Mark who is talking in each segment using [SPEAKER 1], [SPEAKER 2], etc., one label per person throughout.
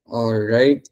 [SPEAKER 1] Alright,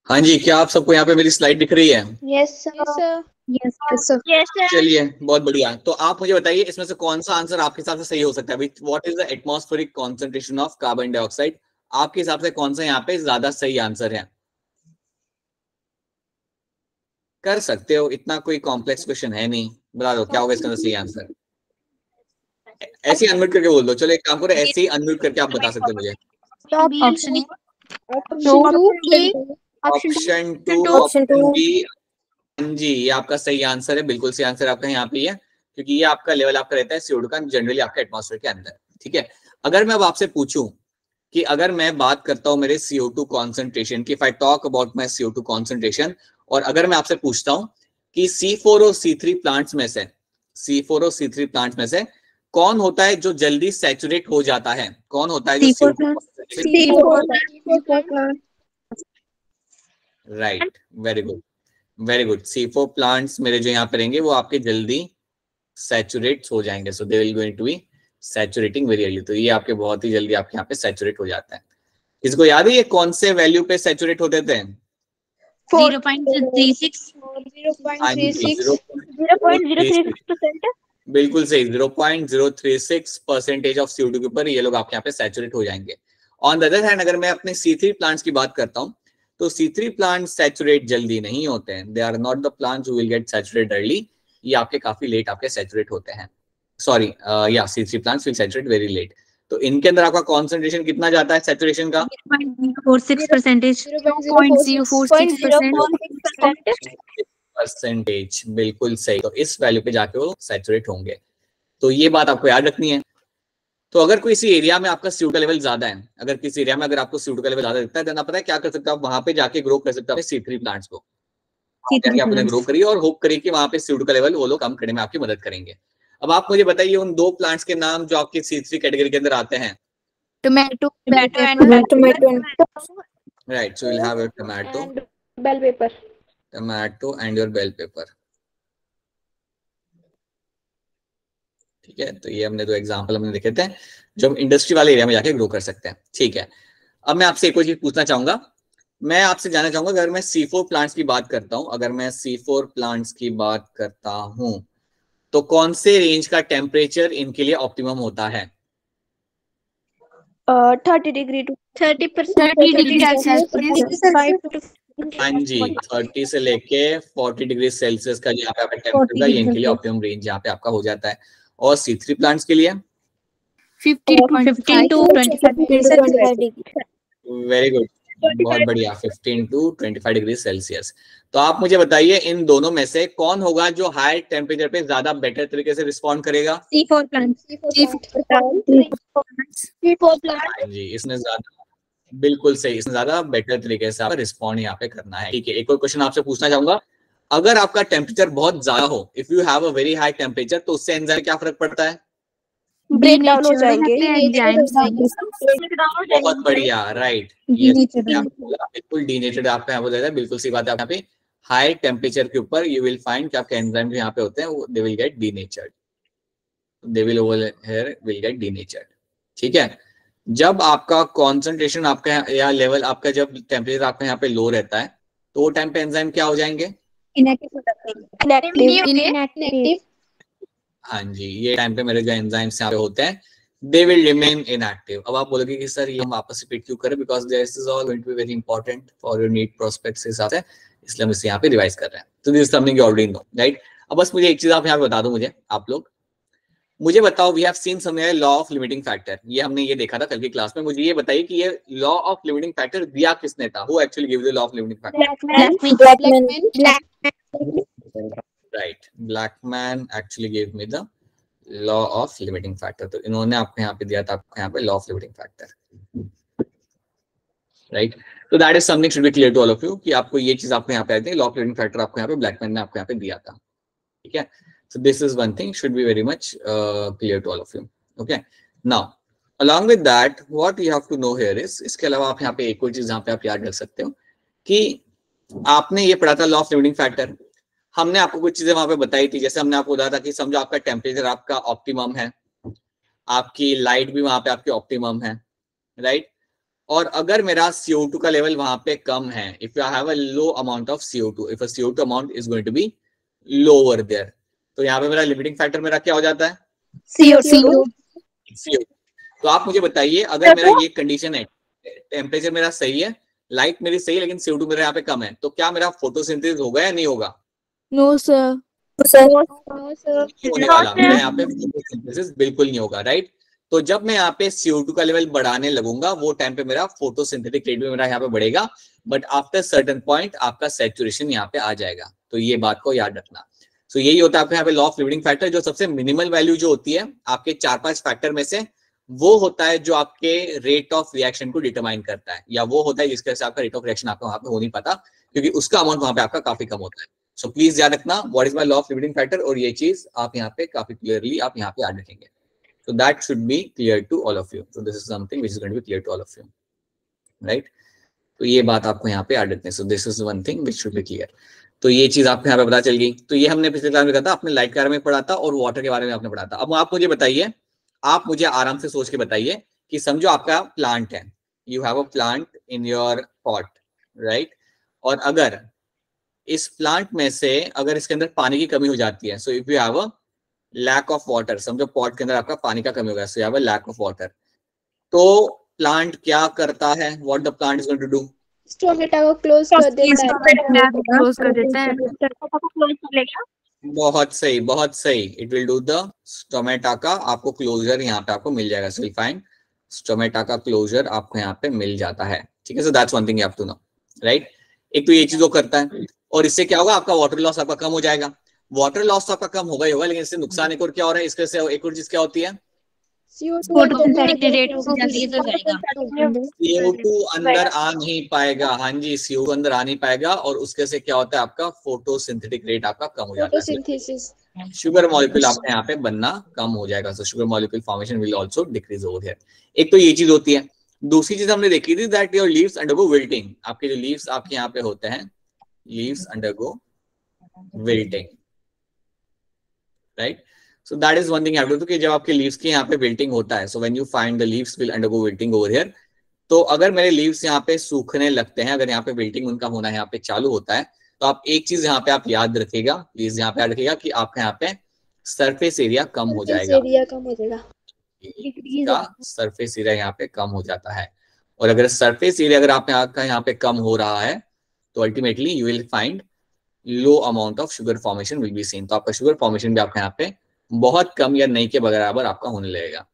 [SPEAKER 1] हाँ जी, क्या आप सबको यहाँ पे मेरी स्लाइड दिख रही है?
[SPEAKER 2] Yes sir.
[SPEAKER 3] Yes sir.
[SPEAKER 4] Yes sir.
[SPEAKER 1] चलिए, बहुत बढ़िया। तो आप मुझे बताइए इसमें से कौन सा आंसर आपके हिसाब से सही हो सकता है? What is the atmospheric concentration of carbon dioxide? आपके हिसाब से कौन सा यहाँ पे ज्यादा सही आंसर है? कर सकते हो, इतना कोई कॉम्प्लेक्स क्वेश्चन है नहीं। बता दो क्या होगा इसका सही आंसर। ऐसे ही अनम्यूट करके बोल दो। चलो एक काम करो, ऐसे ही अनम्यूट करके आप बता सकते हो मुझे।
[SPEAKER 3] Option A,
[SPEAKER 1] option two,
[SPEAKER 3] option two.
[SPEAKER 1] Option B. हाँ जी, ये आपका सही आंसर है। बिल्कुल सही आंसर आपका यहाँ पे है, क्योंकि ये आपका लेवल आपका रहता है CO2 का जनरली आपका एटमॉस्फेयर के अंदर। ठीक है, अगर मैं अब आपसे पूछूं कि अगर मैं बात करता हूं मेरे CO2 कॉन्सेंट्रेशन की, if I talk about my CO2 concentration, और अगर मैं आपसे पूछता हूं कि C4 और C3 प्लांट्स में से, C4 और C3 प्लांट्स में से कौन होता है जो जल्दी सैचुरेट हो जाता है? कौन होता है जो right, very good, very good. C4 plants मेरे जो यहाँ पे रहेंगे वो आपके जल्दी सैचुरेट हो जाएंगे। So they will going to be saturating very early. तो ये आपके बहुत ही जल्दी आपके यहाँ पे सैचुरेट हो जाता है। इसको याद है ये कौन से वैल्यू पे सैचुरेट होते थे?
[SPEAKER 4] 0.36।
[SPEAKER 1] हाँ जी,
[SPEAKER 4] 0.036%।
[SPEAKER 1] बिल्कुल सही। 0.036% ऑफ CO2 के ऊपर ये लोग आपके यहाँ पे सैचुरेट हो जाएंगे। ऑन द अदर हैंड, अगर मैं अपने C3 प्लांट्स की बात करता हूँ, तो C3 प्लांट सैचुरेट जल्दी नहीं होते हैं। They are not the plants who will get saturate early. ये आपके काफी लेट आपके सैचुरेट होते हैं। सॉरी, या C3 plants will saturate very late. तो इनके अंदर आपका कॉन्सेंट्रेशन कितना जाता है सैचुरेशन का?
[SPEAKER 4] 0.046%।
[SPEAKER 1] बिल्कुल सही। तो इस वैल्यू पे जाके वो सैचुरेट होंगे। तो ये बात आपको याद रखनी है। तो अगर कोई इसी एरिया में आपका CO2 का लेवल ज्यादा है, अगर किसी एरिया में अगर आपको CO2 का लेवल ज्यादा दिखता है, तो आप पता है क्या कर सकते हो? आप वहां पे जाके ग्रो कर सकते हो C3 प्लांट्स को। जाके आपने ग्रो करिए और होप करिए कि वहां पे CO2 का लेवल वो लोग कम करने में आपकी मदद करेंगे। अब आप मुझे बताइए उन दो प्लांट्स के नाम जो आपके C3 कैटेगरी के अंदर आते हैं।
[SPEAKER 3] Tomato
[SPEAKER 1] right, so will have tomato
[SPEAKER 2] bell pepper.
[SPEAKER 1] Tomato and your bell pepper. ठीक है, तो ये हमने दो एग्जांपल हमने देखे थे जो हम इंडस्ट्री वाले एरिया में जाके ग्रो कर सकते हैं। ठीक है, अब मैं आपसे एक और चीज पूछना चाहूंगा। मैं आपसे जानना चाहूंगा, अगर मैं C4 प्लांट्स की बात करता हूं, अगर मैं C4 प्लांट्स की बात करता हूं, तो कौन से रेंज का टेम्परेचर इनके लिए ऑप्टिमम होता है?
[SPEAKER 2] 30 डिग्री टू
[SPEAKER 4] 30 डिग्री सेल्सियस।
[SPEAKER 1] हाँ जी, 30 से लेके 40 डिग्री सेल्सियस का यहाँ पे आपका टेम्परेचर ये इनके लिए ऑप्टिमम रेंज यहाँ पे आपका हो जाता है। और C3 प्लांट्स के लिए
[SPEAKER 4] 15 to 25 डिग्री।
[SPEAKER 1] वेरी गुड, बहुत बढ़िया, 15 टू 25 डिग्री सेल्सियस। तो आप मुझे बताइए इन दोनों में से कौन होगा जो हाई टेम्परेचर पे ज्यादा बेटर तरीके से रिस्पॉन्ड करेगा?
[SPEAKER 3] C4 plant.
[SPEAKER 1] हाँ जी, इसने ज्यादा, बिल्कुल सही, इसमें ज्यादा बेटर तरीके से आपका रिस्पॉन्ड यहाँ पे करना है। ठीक है, एक और क्वेश्चन आपसे पूछना चाहूंगा। अगर आपका टेम्परेचर बहुत ज्यादा हो, if you have a very high temperature, तो उससे एंजाइम क्या फर्क पड़ता है?
[SPEAKER 2] ब्रेक डाउन हो जाएंगे।
[SPEAKER 1] बहुत बढ़िया, राइट, बिल्कुल डीनेचर्ड आपका यहाँ हो, बिल्कुल सी बात है। यहाँ पे हाई टेम्परेचर के ऊपर यू विल फाइंड कि आपके एंजाइम जो यहाँ पे होते हैं they will get denatured, they will over here will get denatured. ठीक है, जब आपका कॉन्सेंट्रेशन आपका या लेवल आपका जब टेम्परेचर आपका यहाँ पे लो रहता है, तो वो टाइम पे एंजाइम क्या हो जाएंगे?
[SPEAKER 2] इनएक्टिव।
[SPEAKER 1] हाँ जी, ये टाइम पे मेरे जो एंजाइम्स यहाँ पे होते हैं दे विल रिमेन इनएक्टिव। अब आप बोलोगे कि सर ये हम वापस रिपीट क्यों करें? Because this is all going to be very important for your NEET prospects के हिसाब से, इसलिए हम इसे यहाँ पे रिवाइज कर रहे हैं। तो this is something you already know, right? अब बस मुझे एक चीज आप यहाँ पे बता दो, मुझे आप लोग मुझे बताओ, we have seen somewhere law of limiting factor. ये हमने ये देखा था कल की क्लास में। मुझे ये बताइए कि ये लॉ ऑफ लिमिटिंग फैक्टर दिया किसने था? Who actually give the law of limiting factor? Right, Blackman actually give me the law of limiting factor. तो इन्होंने आपको यहाँ पे दिया था, आपको यहाँ पे law of limiting factor. Right? तो that is something should be clear to all of you कि आपको ये चीज आपको यहाँ पे आती है, लॉ ऑफ लिमिटिंग फैक्टर आपको यहाँ पे ब्लैकमैन ने आपको यहाँ पे दिया था, ठीक है? So this is one thing should be very much clear to all of you. Okay. Now, along with that, what you have to know here is, इसके अलावा आप यहाँ पे एक और चीज यहाँ पे आप याद रख सकते हो कि आपने ये पढ़ा था लॉ ऑफ लिमिटिंग फैक्टर। हमने आपको कुछ चीजें वहां पे बताई थी, जैसे हमने आपको बताया था कि समझो आपका टेम्परेचर आपका ऑप्टिमम है, आपकी लाइट भी वहां पे आपकी ऑप्टिमम है, राइट? और अगर मेरा CO2 का लेवल वहां पे कम है, if you have a low amount of CO2, if a CO2 amount is going to be lower there, तो यहाँ पे मेरा लिमिटिंग फैक्टर मेरा क्या हो जाता है?
[SPEAKER 3] CO2
[SPEAKER 1] तो आप मुझे बताइए, अगर मेरा ये कंडीशन है, टेम्परेचर मेरा सही है, लाइट मेरी सही है, लेकिन CO2 मेरा यहाँ पे कम है, तो क्या मेरा फोटोसिंथेसिस होगा या नहीं होगा?
[SPEAKER 3] नो सर
[SPEAKER 1] नहीं होने वाला, मेरा यहाँ पे फोटोसिंथेसिस बिल्कुल नहीं होगा, राइट? तो जब मैं यहाँ पे CO2 का लेवल बढ़ाने लगूंगा, वो टाइम पे मेरा फोटोसिंथेटिक रेट भी मेरा यहाँ पे बढ़ेगा, बट आफ्टर सर्टेन पॉइंट आपका सैचुरेशन यहाँ पे आ जाएगा। तो ये बात को याद रखना। तो यही होता है आपके यहाँ पे लॉ ऑफ लिमिटिंग फैक्टर, जो सबसे मिनिमल वैल्यू जो होती है आपके 4-5 फैक्टर में से, वो होता है जो आपके रेट ऑफ रिएक्शन को डिटरमाइन करता है, या वो होता है जिसके वजह से आपका रेट ऑफ रिएक्शन आपका वहां पे हो नहीं पाता, क्योंकि उसका अमाउंट वहां पे आपका काफी कम होता है। सो प्लीज याद रखना what is my law of limiting factor, और ये चीज आप यहाँ पे काफी क्लियरली आप यहाँ पे याद रखेंगे। So that should be clear to all of you. So this is something which is going to be clear to all of you, right? तो ये बात आपको यहाँ पे याद रखनी है। So this is one thing which should be clear. तो ये चीज आपको यहाँ पे पता चल गई। तो ये हमने पिछले क्लास में कहा था, आपने लाइट के बारे में पढ़ा था और वाटर के बारे में आपने पढ़ा था। अब आप मुझे बताइए, आप मुझे आराम से सोच के बताइए कि समझो आपका प्लांट है, you have a plant in your pot, right? और अगर इस प्लांट में से अगर इसके अंदर पानी की कमी हो जाती है, so if you have a lack of water, समझो पॉट के अंदर आपका पानी का कमी होगा, so you have a lack of water, तो प्लांट क्या करता है? What the plant is going to do?
[SPEAKER 2] Stomata को क्लोज कर देता है।
[SPEAKER 3] क्लोज कर देता है।
[SPEAKER 1] बहुत सही, बहुत सही। It will do the stomata का आपको क्लोजर यहाँ पे आपको मिल जाएगा। सो यू फाइंड स्टोमेटा का क्लोजर आपको यहाँ पे मिल जाता है, ठीक है? So that's one thing you have to know, right? एक तो ये चीज वो करता है, और इससे क्या होगा, आपका वाटर लॉस आपका कम हो जाएगा। वाटर लॉस तो आपका कम होगा ही होगा, लेकिन इससे नुकसान एक और क्या हो रहा है, इसके से एक और चीज क्या होती है, CO2 अंदर आ नहीं पाएगा। हाँ जी, CO2 अंदर आ नहीं पाएगा, और उसके से क्या होता है, आपका फोटोसिंथेटिक रेट आपका कम हो जाता है, शुगर मॉलिक्यूल आपका यहाँ पे बनना कम हो जाएगा। सो sugar molecule formation will also decrease over here. एक तो ये चीज होती है। दूसरी चीज हमने देखी थी that your leaves undergo wilting. आपके जो लीव्स आपके यहाँ पे होते हैं, leaves undergo wilting, right? So that is one thing you have to do कि जब आपके लीव्स के यहाँ पे विल्टिंग होता है, so when you find the leaves will undergo wilting over here, तो अगर मेरे लीव्स यहाँ पे सूखने लगते हैं, अगर यहाँ पे विल्टिंग उनका होना यहाँ पे चालू होता है, तो आप एक चीज यहाँ पे आप याद रखिएगा, प्लीज यहाँ पे याद रखिएगा कि आपका यहाँ पे सरफेस एरिया कम हो जाएगा, सरफेस एरिया यहाँ पे कम हो जाता है। और अगर सरफेस एरिया अगर आप यहाँ पे कम हो रहा है, तो ultimately you will find low amount of sugar formation will be seen. तो आपका शुगर फॉर्मेशन भी आपका यहाँ पे बहुत कम या नहीं के बराबर आपका होने लगेगा।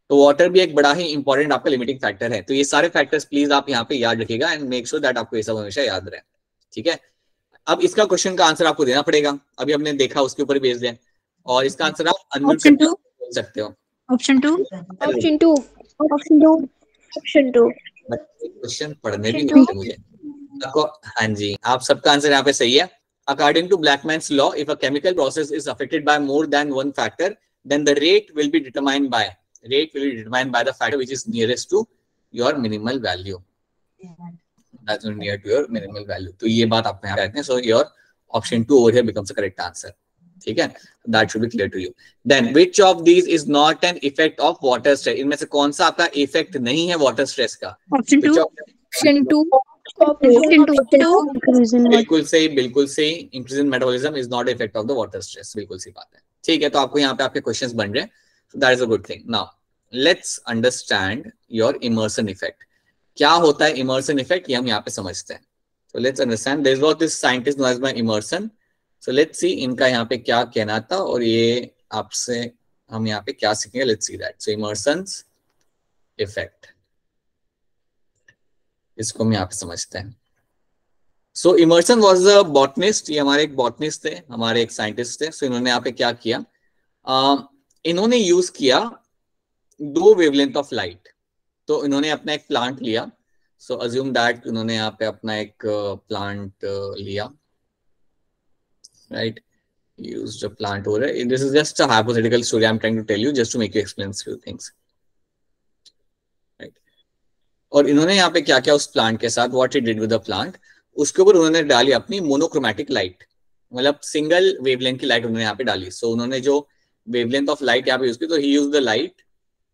[SPEAKER 1] तो वाटर भी एक बड़ा ही इंपॉर्टेंट आपका लिमिटिंग फैक्टर है। तो ये सारे फैक्टर्स प्लीज आप यहाँ पे याद रखिएगा एंड मेक श्योर दैट आपको ये सब हमेशा याद रहे, ठीक है? अब इसका क्वेश्चन का आंसर आपको देना पड़ेगा, अभी हमने देखा उसके ऊपर बेस्ड है, और इसका आंसर आप अनम्यूट करके बोल सकते हो।
[SPEAKER 3] ऑप्शन टू
[SPEAKER 1] क्वेश्चन पढ़ने भी नहीं आते मुझे। हाँ जी, आप सबका आंसर यहाँ पे सही है। According to Blackman's law, if a chemical process is affected by more than one factor, then the rate will be determined by the factor which is nearest to your minimal value. That's near to your minimal value. तो ये बात आप यहाँ कहते हैं. So your option 2 over here becomes the correct answer. ठीक है? That should be clear to you. Then which of these is not an effect of water stress? इनमें से कौन सा आपका इफेक्ट नहीं है वाटर स्ट्रेस का?
[SPEAKER 3] ऑप्शन टू
[SPEAKER 1] बिल्कुल सही, बिल्कुल सही। Increase in metabolism is not effect of the water stress, बिल्कुल सही बात है। ठीक है, तो आपको यहाँ पे आपके क्वेश्चंस बन रहे हैं, so that is a good thing. Now let's understand your Emerson effect. क्या होता है इमर्सन इफेक्ट, ये हम यहाँ पे समझते हैं। So let's understand there was this scientist known as by Emerson. So let's see इनका यहाँ पे क्या कहना था और ये आपसे हम यहाँ पे क्या सीखेंगे। Let's see that. So Emerson's effect, इसको हम यहाँ पे समझते हैं। So Emerson was a botanist, ये हमारे एक बॉटनिस्ट थे, हमारे एक साइंटिस्ट थे। सो इन्होंने यहाँ पे क्या किया, इन्होंने यूज किया 2 वेवलेंथ ऑफ लाइट। तो इन्होंने अपना एक प्लांट लिया, सो अज्यूम दैट उन्होंने यहाँ पे अपना एक प्लांट लिया, right, used a plant over it. This is just a hypothetical story I'm trying to tell you just to make you explain few things, right? और इन्होंने यहाँ पे क्या क्या उस प्लांट के साथ, what he did with the plant, उसके ऊपर उन्होंने डाली अपनी मोनोक्रोमैटिक लाइट, मतलब सिंगल वेवलेंथ की लाइट उन्होंने यहाँ पे डाली. सो उन्होंने जो वेवलेंथ ऑफ लाइट यहाँ पे यूज की, तो ही यूज द लाइट,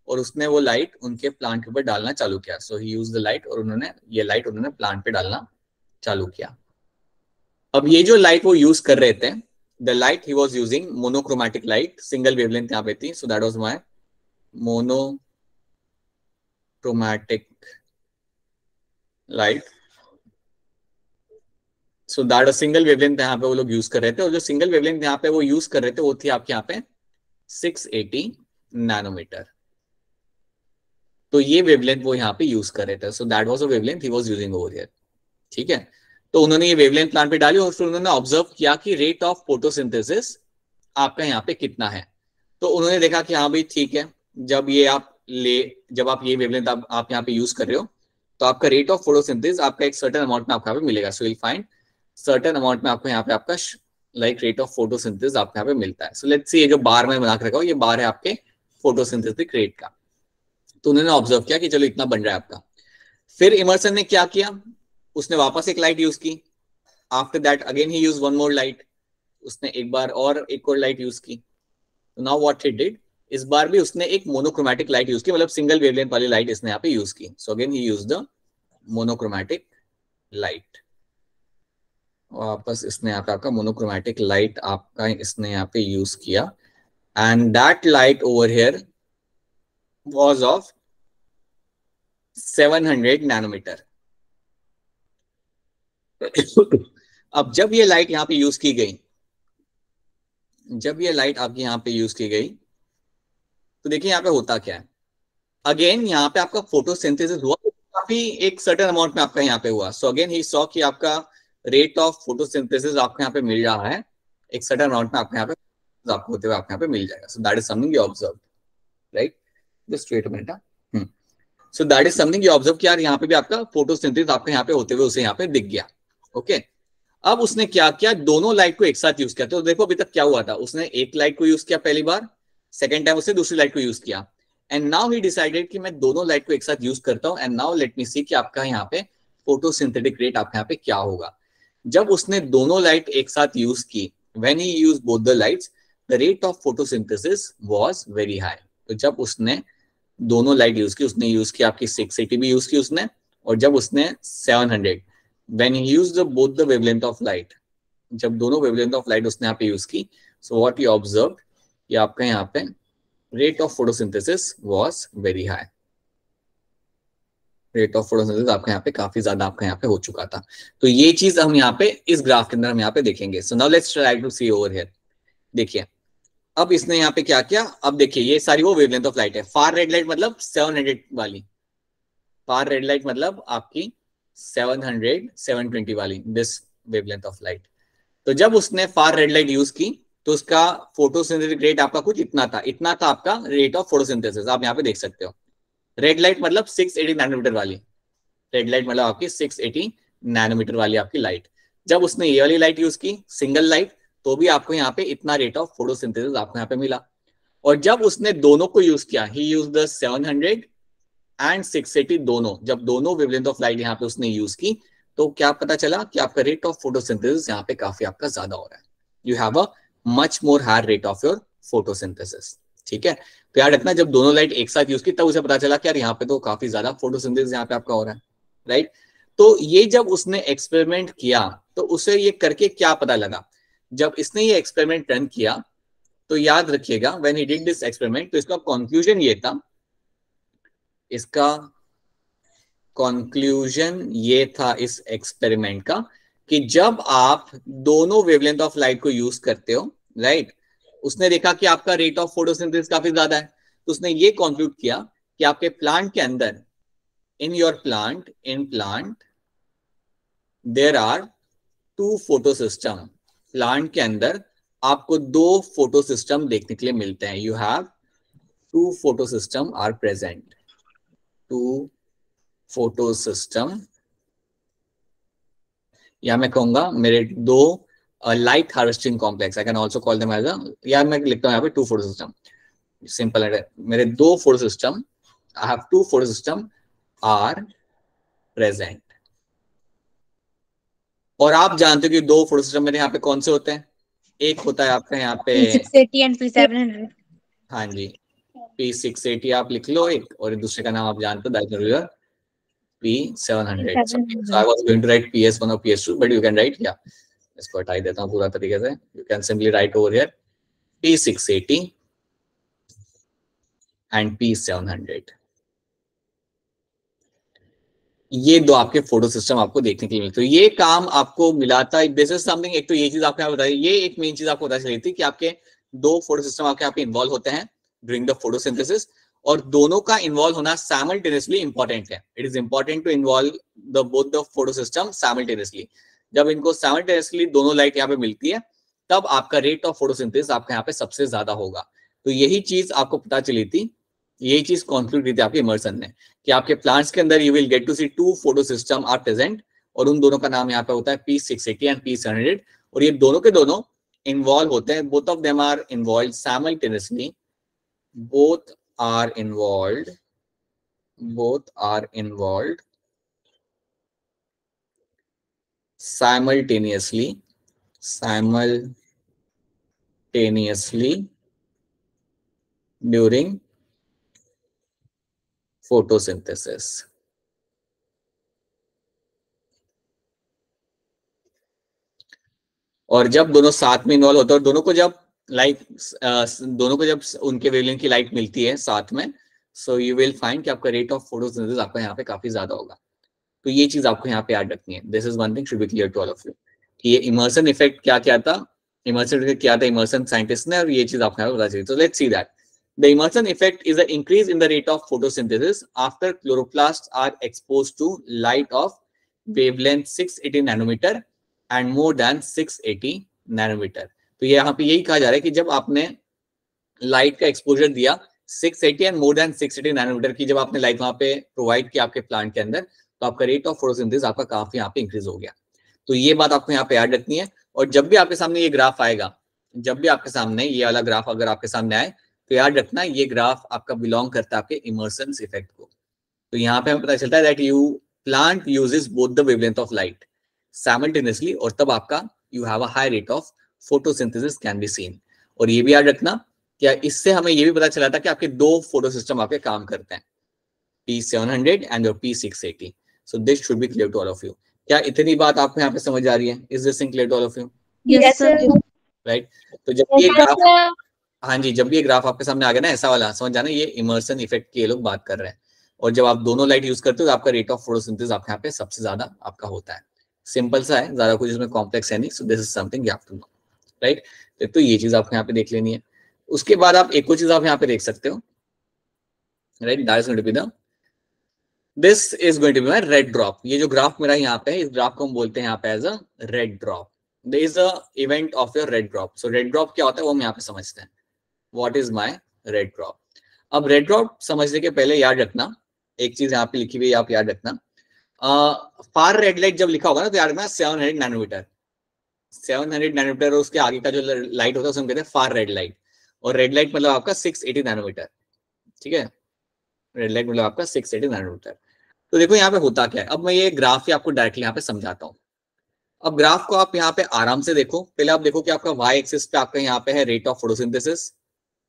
[SPEAKER 1] और उसने वो लाइट उनके प्लांट के ऊपर डालना चालू किया. सो ही यूज द लाइट, और उन्होंने ये लाइट उन्होंने प्लांट पे डालना चालू किया. अब ये जो लाइट वो यूज कर रहे थे, the light he was using monochromatic light, single wavelength यहाँ पे थी, so that was my monochromatic light. So that a single wavelength यहाँ पे वो लोग यूज कर रहे थे, और जो सिंगल वेवलेंथ यहाँ पे वो यूज कर रहे थे वो थी आपके यहाँ पे 680 नैनोमीटर. तो ये वेवलेंथ वो यहाँ पे यूज कर रहे थे. So that was a wavelength he was using over here. ठीक है, तो उन्होंने ये वेवलेंथ प्लांट पे डाली, और फिर उन्होंने ऑब्जर्व किया कि रेट ऑफ फोटोसिंथेसिस आपका यहाँ पे कितना है. तो उन्होंने देखा कि हाँ भाई ठीक है, जब आप ये वेवलेंथ आप यहाँ पे यूज कर रहे हो, तो आपका रेट ऑफ फोटोसिंथेसिस आपका एक सर्टेन अमाउंट में आपको यहाँ पे मिलेगा. So will find certain amount में आपको यहाँ पे आपका लाइक रेट ऑफ फोटोसिंथेसिस आपको यहाँ पे मिलता है. सो लेट्स सी, ये जो बार में बना के रखा हो, ये बार है आपके फोटोसिंथेसिस रेट का. तो उन्होंने ऑब्जर्व किया कि चलो इतना बन रहा है आपका. फिर इमर्सन ने क्या किया, उसने वापस एक लाइट यूज की. After that again he use one more light, उसने एक बार और एक और लाइट यूज की. नाउ व्हाट ही डिड, इस बार भी उसने एक मोनोक्रोमैटिक लाइट यूज की, मतलब सिंगल वेवलेंथ वाली लाइट इसने यहाँ पे यूज की. So again he use the monochromatic light. वापस इसने यहाँ पे आपका मोनोक्रोमैटिक लाइट आपका इसने यहाँ पे यूज किया, and that light over here was of 700 nanometer. अब जब ये लाइट यहाँ पे यूज की गई, जब ये लाइट आपकी यहाँ पे यूज की गई, तो देखिए यहाँ पे होता क्या है. अगेन यहाँ पे आपका फोटोसिंथेसिस हुआ, काफी एक सर्टेन अमाउंट में आपका यहाँ पे हुआ. सो अगेन ही सॉ कि आपका रेट ऑफ फोटोसिंथेसिस आपको यहाँ पे मिल रहा है, एक सर्टेन अमाउंट में आपको यहाँ पे आपको होते हुए आपको यहाँ पे मिल जाएगा. So that is something you observe, right. Just wait a minute. So that is something you observe कि यार यहाँ पे भी आपका फोटोसिंथेसिस आपके यहाँ पे होते हुए उसे यहाँ पे दिख गया. ओके, अब उसने क्या किया, दोनों लाइट को एक साथ यूज किया. तो देखो अभी तक क्या हुआ था, उसने एक लाइट को यूज किया पहली बार, सेकेंड टाइम उसने दूसरी लाइट को यूज किया, एंड नाउ ही डिसाइडेड कि मैं दोनों लाइट को एक साथ यूज करता हूं, एंड नाउ लेट मी सी कि आपका यहाँ पे फोटोसिंथेटिक रेट आपके यहाँ पे क्या होगा. जब उसने दोनों लाइट एक साथ यूज की, when he used both the lights, the rate of photosynthesis was very high. तो जब उसने दोनों लाइट यूज की, उसने यूज की आपकी 680 भी यूज की उसने, और जब उसने 700, when he used both the wavelength of light, जब दोनों wavelength of light उसने यहाँ पे यूज की, so what he observed कि आपका यहाँ पे rate of photosynthesis was very high. Rate of photosynthesis आपका यहाँ पे काफी ज्यादा आपका यहाँ पे हो चुका था. तो ये चीज हम यहाँ पे इस ग्राफ के अंदर हम यहाँ पे देखेंगे. So now let's try to see over here. देखिए अब इसने यहाँ पे क्या किया, अब देखिए ये सारी वो वेवलेंथ ऑफ लाइट है. फार रेड लाइट मतलब 700 वाली, फार रेड लाइट मतलब आपकी 700 720 वाली, दिस वेवलेंथ ऑफ लाइट. तो जब उसने फार रेड लाइट यूज की, तो उसका फोटोसिंथेटिक रेट आपका कुछ इतना था आपका रेट ऑफ फोटोसिंथेसिस. आप यहाँ पे देख सकते हो, रेड लाइट मतलब 680 नैनोमीटर वाली, रेड लाइट मतलब आपकी 680 नैनोमीटर वाली आपकी लाइट. जब उसने ये वाली लाइट यूज की, सिंगल लाइट, तो भी आपको यहाँ पे इतना रेट ऑफ फोटोसिंथेसिस आपको यहाँ पे मिला. और जब उसने दोनों को यूज किया, ही यूज्ड द 700 एंड 680 दोनों, जब दोनों वेवलेंथ ऑफ लाइट यहाँ पे उसने यूज की, तो क्या पता चला कि आपका रेट ऑफ फोटोसिंथेसिस यहाँ पे काफी आपका ज्यादा हो रहा है. You have a much more higher rate of your photosynthesis. ठीक है, तो यार इतना जब दोनों लाइट एक साथ यूज की, तब उसे पता चला कि यार यहाँ पे तो काफी ज्यादा फोटोसिंथेसिस यहाँ पे आपका हो रहा है, राइट. तो ये जब उसने एक्सपेरिमेंट किया, तो उसे ये करके क्या पता लगा, जब इसने ये एक्सपेरिमेंट रन किया, तो याद रखिएगा when he did this experiment, तो इसका कंक्लूजन ये था, इसका कंक्लूजन ये था इस एक्सपेरिमेंट का, कि जब आप दोनों वेवलेंथ ऑफ लाइट को यूज करते हो, राइट, उसने देखा कि आपका रेट ऑफ फोटोसिंथेसिस काफी ज्यादा है. तो उसने ये कंक्लूड किया कि आपके प्लांट के अंदर, in your plant, in plant there are 2 photo system. Plant के अंदर आपको 2 फोटो सिस्टम देखने के लिए मिलते हैं. You have 2 photo system are present, 2 photo system, या मैं कहूंगा मेरे दो light harvesting complex, I can also call them as या मैं लिखता हूँ यहाँ पे टू फोटो सिस्टम, सिंपल है, मेरे दो photo system, I have two photo system are present. और आप जानते हो कि दो फोटो सिस्टम मेरे यहाँ पे कौन से होते हैं, एक होता है आपका यहाँ पे
[SPEAKER 4] P680 and P700.
[SPEAKER 1] हाँ जी P680 आप लिख लो एक, और दूसरे का नाम आप जानते हो that is P700. So I was going to write PS1 or PS2, but you can write, yeah, इसको हटा ही देता हूँ पूरा तरीके से, you can simply write over here P680 and P700. ये दो आपके फोटो सिस्टम आपको देखने के लिए मिलते हैं। तो ये काम आपको मिला था, दिस इज समथिंग, एक तो ये चीज आपको यहाँ बताई, ये एक मेन चीज आपको पता चली थी कि आपके दो फोटो सिस्टम आपके यहाँ पे इन्वॉल्व होते हैं ड्यूरिंग द फोटोसिंथेसिस, और दोनों का इन्वॉल्व होना साइमल्टेनियसली इंपॉर्टेंट है। It is important to involve the both the photo system simultaneously. जब इनको साइमल्टेनियसली दोनों लाइट यहाँ पे मिलती है, तब आपका रेट ऑफ फोटोसिंथेसिस आपका यहाँ पे सबसे ज्यादा होगा। तो यही चीज आपको पता चली थी, यही चीज कॉन्क्लूड की थी आपके इमर्सन ने, कि आपके प्लांट्स के अंदर you will get to see two photo system are present, और उन दोनों का नाम यहाँ पे होता है P680 एंड P700, और ये दोनों के दोनों इन्वॉल्व होते हैं, both of them are involve simultaneously, both are involved simultaneously during photosynthesis. और जब दोनों साथ में इन्वॉल्व होते हैं, और दोनों को जब दोनों को जब उनके वेवलेंथ की लाइट मिलती है साथ में, सो यू विल फाइंड कि आपका रेट ऑफ फोटोसिंथेसिस आपका यहाँ पे काफी ज्यादा होगा। तो ये चीज आपको यहाँ पे याद रखनी है। This is one thing should be clear to all of you कि ये इमर्सन इफेक्ट क्या था, इमर्सन साइंटिस्ट ने, और ये चीज आपको यहाँ पे पता चली। तो let's see that the Emerson effect is a increase in the rate of photosynthesis after chloroplast are exposed to light of wavelength 680 nanometer and more than 680 nanometer. तो यहाँ पे यही कहा जा रहा है कि जब आपने लाइट का एक्सपोजर दिया 680 एंड मोर देन 680 नैनोमीटर की, जब आपने लाइट वहां पे प्रोवाइड किया आपके प्लांट के अंदर, तो आपका रेट ऑफ फोटोसिंथेसिस आपका काफी यहाँ पे इंक्रीज हो गया। तो ये बात आपको यहाँ पे याद रखनी है। और जब भी आपके सामने ये ग्राफ आएगा, जब भी आपके सामने ये वाला ग्राफ अगर आपके सामने आए, तो याद रखना ये ग्राफ आपका बिलोंग करता है आपके इमर्सन इफेक्ट को। तो यहाँ पे हमें पता चलता है that you plant uses both the wavelength of light simultaneously, और तब आपका you have a high rate of photosynthesis can be seen. और ये भी याद रखना क्या इससे हमें ये भी पता चला था कि आपके दो फोटो सिस्टम आपके काम करते हैं, P700 and your P680। So this should be clear to all of you. क्या इतनी बात आपको यहाँ पे समझ आ रही है? Is this clear to all of you?
[SPEAKER 2] Yes, sir.
[SPEAKER 1] Right. तो जब ये ग्राफ, हाँ जी, जब ये ग्राफ आपके सामने आ गया ना ऐसा वाला, समझ जाना ये इमर्सन इफेक्ट के लोग बात कर रहे हैं। और जब आप दोनों लाइट यूज करते हो तो आपका रेट ऑफ फोटोसिंथेसिस आपके यहाँ पे सबसे ज्यादा आपका होता है। सिंपल सा है, ज्यादा कुछ इसमें कॉम्प्लेक्स है नहीं। So this is something you have to know, right. तो ये चीज आपको यहाँ पे देख लेनी है। उसके बाद आप एक और चीज आप यहाँ पे देख सकते हो, right, that is going to be the this is going to be my red drop. ये जो ग्राफ मेरा यहाँ पे है, इस ग्राफ को हम बोलते हैं यहाँ पे as a red drop. There is a event of your red drop. सो रेड ड्रॉप क्या होता है वो हम यहाँ पे समझते हैं। What is my red drop? अब रेड ड्रॉप समझने के पहले याद रखना एक चीज यहाँ पे लिखी हुई है, आप याद रखना फार रेड लाइट जब लिखा होगा ना, तो याद रखना 700 नैनोमीटर। 700 नैनोमीटर, उसके आगे का जो लाइट होता है उसको कहते हैं फार रेड लाइट। और रेड लाइट मतलब आपका 680 नैनोमीटर, ठीक है। रेड लाइट मतलब आपका 680 नैनोमीटर। तो देखो यहाँ पे होता क्या है। अब मैं ये ग्राफ ही आपको डायरेक्टली यहाँ पे समझाता हूँ। अब ग्राफ को आप यहाँ पे आराम से देखो। पहले आप देखो कि आपका वाई एक्सिस पे आपका यहाँ पे है rate of photosynthesis,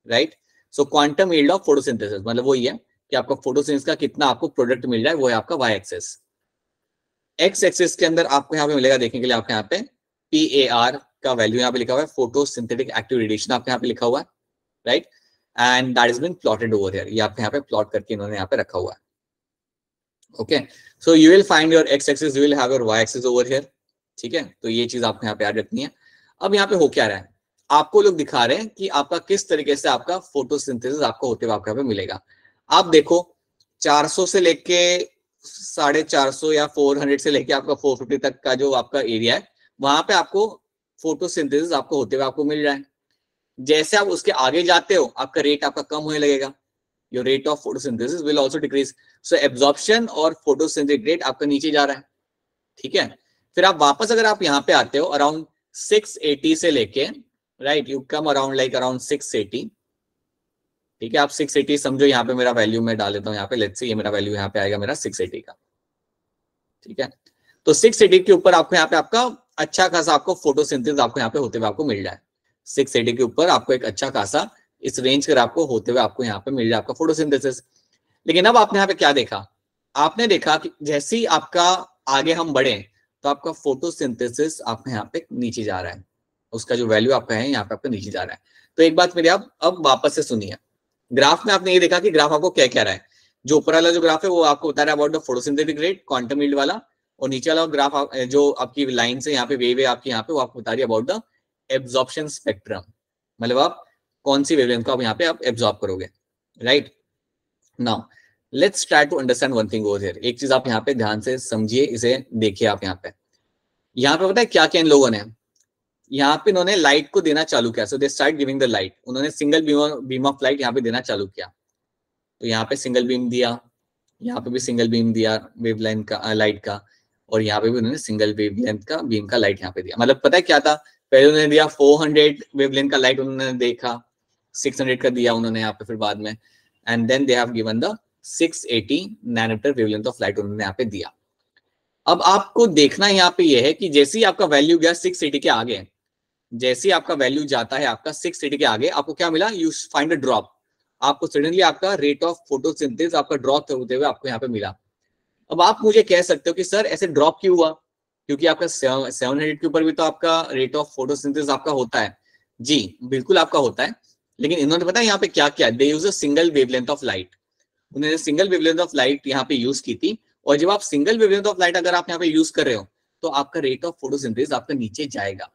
[SPEAKER 1] right. So quantum yield of photosynthesis मतलब वही है कि आपका फोटोसिंथेसिस का कितना आपको प्रोडक्ट मिल रहा है, वो है आपका वाई एक्सिस। एक्स एक्सिस के अंदर आपको यहाँ पे मिलेगा देखने के लिए, आपके यहाँ पे PAR का वैल्यू यहाँ पे लिखा हुआ है, फोटोसिंथेटिक एक्टिव रेडिएशन आपके यहाँ पे लिखा हुआ है, right. And that is been plotted over here. ये आपके यहाँ पे प्लॉट करके इन्होंने यहाँ पे रखा हुआ है। Okay, so you will find your X axis, you will have your Y axis over here, ठीक है। तो ये चीज आपको यहाँ पे याद रखनी है। अब यहाँ पे हो क्या रहा है, आपको लोग दिखा रहे हैं कि आपका किस तरीके से आपका फोटोसिंथेसिस आपको होते हुए आपको यहाँ पे मिलेगा। आप देखो 400 से लेके 450 या 400 से लेके आपका 450 तक का जो आपका एरिया है, वहां पे आपको फोटोसिंथेसिस आपको होते हुए आपको मिल रहा है। जैसे आप उसके आगे जाते हो आपका रेट आपका कम होने लगेगा। Your rate of photosynthesis will also decrease. So absorption और फोटोसिंथेटिक रेट आपका नीचे जा रहा है, ठीक है। फिर आप वापस अगर आप यहाँ पे आते हो अराउंड 680 से लेके, right, you come around like around 680, ठीक है। आप 680 समझो, यहाँ पे मेरा वैल्यू मैं डाल देता हूँ यहाँ पे, लेट्स से ये मेरा वैल्यू यहाँ पे आएगा मेरा 680 का, ठीक है। तो 680 के ऊपर आपको यहाँ पे आपका अच्छा खासा आपको फोटोसिंथेसिस आपको यहाँ पे होते हुए आपको मिल रहा है। 680 के ऊपर आपको एक अच्छा खासा इस रेंज कर आपको होते हुए आपको यहाँ पे मिल रहा है आपका फोटोसिंथेसिस। लेकिन अब आपने यहाँ पे क्या देखा, आपने देखा कि जैसे ही आपका आगे हम बढ़े तो आपका फोटोसिंथेसिस आपका यहाँ पे नीचे जा रहा है, उसका जो वैल्यू आपका है यहाँ पे आपका नीचे जा रहा है। तो एक बात मेरी आप अब वापस से सुनिए, ग्राफ में आपने ये देखा कि ग्राफ आपको क्या कह रहा है। जो ऊपर वाला जो ग्राफ है वो आपको बता रहा है about the photosynthetic rate, quantum yield वाला, और नीचे वाला ग्राफ जो आपकी लाइन से यहाँ पे वेव है आपकी यहाँ पे, वो आपको बता रही है अबाउट द एब्जॉर्प्शन स्पेक्ट्रम, मतलब आप कौन सी वेवलेंथ को आप यहाँ पे आप एब्जॉर्ब करोगे, right. Now let's try to understand one thing over here. एक चीज आप यहाँ पे ध्यान से समझिए, इसे देखिए आप यहाँ पे पता है क्या क्या इन लोगों ने यहाँ पे इन्होंने लाइट को देना चालू किया। So they start giving the light, उन्होंने सिंगल बीम ऑफ लाइट यहाँ पे देना चालू किया। तो यहाँ पे सिंगल बीम दिया, यहाँ पे भी सिंगल बीम दिया वेवलेंथ का लाइट का, और यहाँ पे भी उन्होंने सिंगल वेवलेंथ का बीम का लाइट यहाँ पे दिया। मतलब पता है क्या था, पहले उन्होंने दिया 400 वेवलेंथ का लाइट, उन्होंने देखा 600 का दिया उन्होंने यहाँ पे फिर बाद में, and then they have given the 680 nanometre wavelength of light उन्होंने यहाँ पे दिया। अब आपको देखना यहाँ पे ये है कि जैसे ही आपका वैल्यू गया 680 के आगे, जैसे ही आपका वैल्यू जाता है आपका 680 के आगे, आपको क्या मिला, यू फाइंड अ ड्रॉप। आपको सडनली आपका रेट ऑफ फोटोसिंथेसिस आपका ड्रॉप होते हुए आपको यहाँ पे मिला। अब आप मुझे कह सकते हो कि सर ऐसे ड्रॉप क्यों हुआ, क्योंकि आपका 700 के ऊपर भी तो आपका रेट ऑफ फोटोसिंथेसिस आपका होता है। जी बिल्कुल आपका होता है, लेकिन इन्होंने पता है यहाँ पे क्या किया, they use a single wavelength of light. उन्होंने सिंगल वेवलेंथ ऑफ लाइट यहाँ पे यूज की थी, और जब आप सिंगल वेवलेंथ ऑफ लाइट अगर आप यहाँ पे यूज कर रहे हो तो आपका रेट ऑफ फोटोसिंथेसिस आपका नीचे जाएगा,